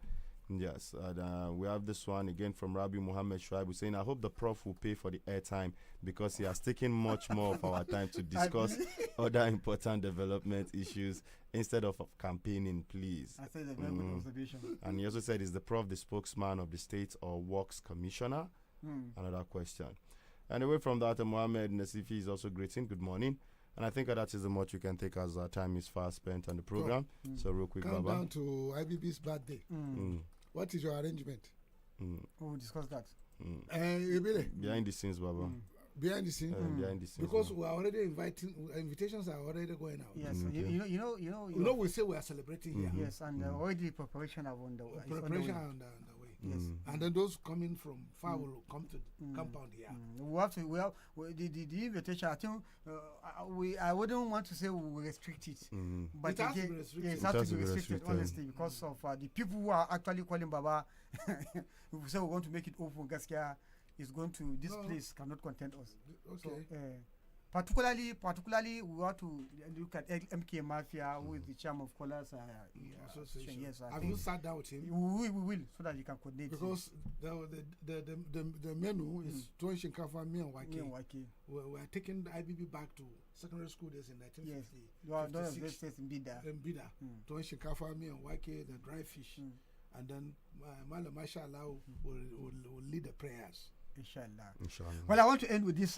Yes, and we have this one again from Rabi Muhammad Shuaibu saying, I hope the prof will pay for the airtime because he has taken much more of our time to discuss other important development issues instead of campaigning, please. I said a very good observation. And he also said, is the prof the spokesman of the state or works commissioner? Another question. And away from that, Mohammed Nasifi is also greeting. Good morning. And I think that is the much we can take as our time is fast spent on the program. So real quick, Come Baba. down to IBB's birthday. What is your arrangement? We'll discuss that. Behind the scenes, Baba. Behind the scenes? Behind the scenes. Because we are already inviting, invitations are already going out. Yes, you know, we say we are celebrating here. Yes, and already preparation are on the way. Preparation are on the way. Yes, and then those coming from far will come to the compound here. We have to. The invitation. I think I wouldn't want to say we restrict it, but it has to be restricted. Yeah, it has to be restricted, honestly, because of the people who are actually calling Baba. If we say we want to make it open, Gaskia is going to this place cannot contain us. Okay. So, particularly, we want to look at MK Mafia, who is the chairman of Colors Association. Yes, have you sat down with him? We will, so that you can coordinate. Because the menu is Tuwon Shinkafa, me and Wake. We are taking the IBB back to secondary school days in 1950. Yes, in Bida. Tuwon Shinkafa, me and Wake, the dry fish. And then Mala Mashallah will lead the prayers. Inshallah. Well, I want to end with this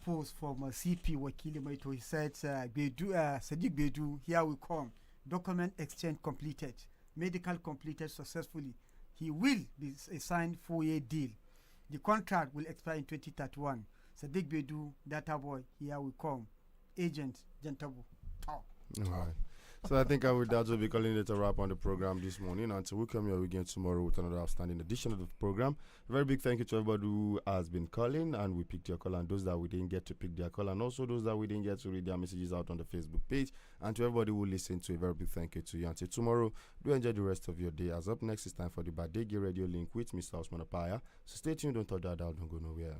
post from CP Wakili Maito. He said, Sadiq Bedu, here we come. Document exchange completed. Medical completed successfully. He will be assigned 4-year deal. The contract will expire in 2031. Sadiq Bedu, data boy, here we come. Agent, Gentabu. All right. So I think I will that will be calling it a wrap on the program this morning. Until we come here again tomorrow with another outstanding edition of the program. A very big thank you to everybody who has been calling, and we picked your call, and those that we didn't get to pick their call, and also those that we didn't get to read their messages out on the Facebook page. And to everybody who listened, to a very big thank you to you. Until tomorrow, do enjoy the rest of your day. As up next, it's time for the Badegggi Radio Link with Mr. Osman Apaya. So stay tuned, don't touch that dial, don't go nowhere.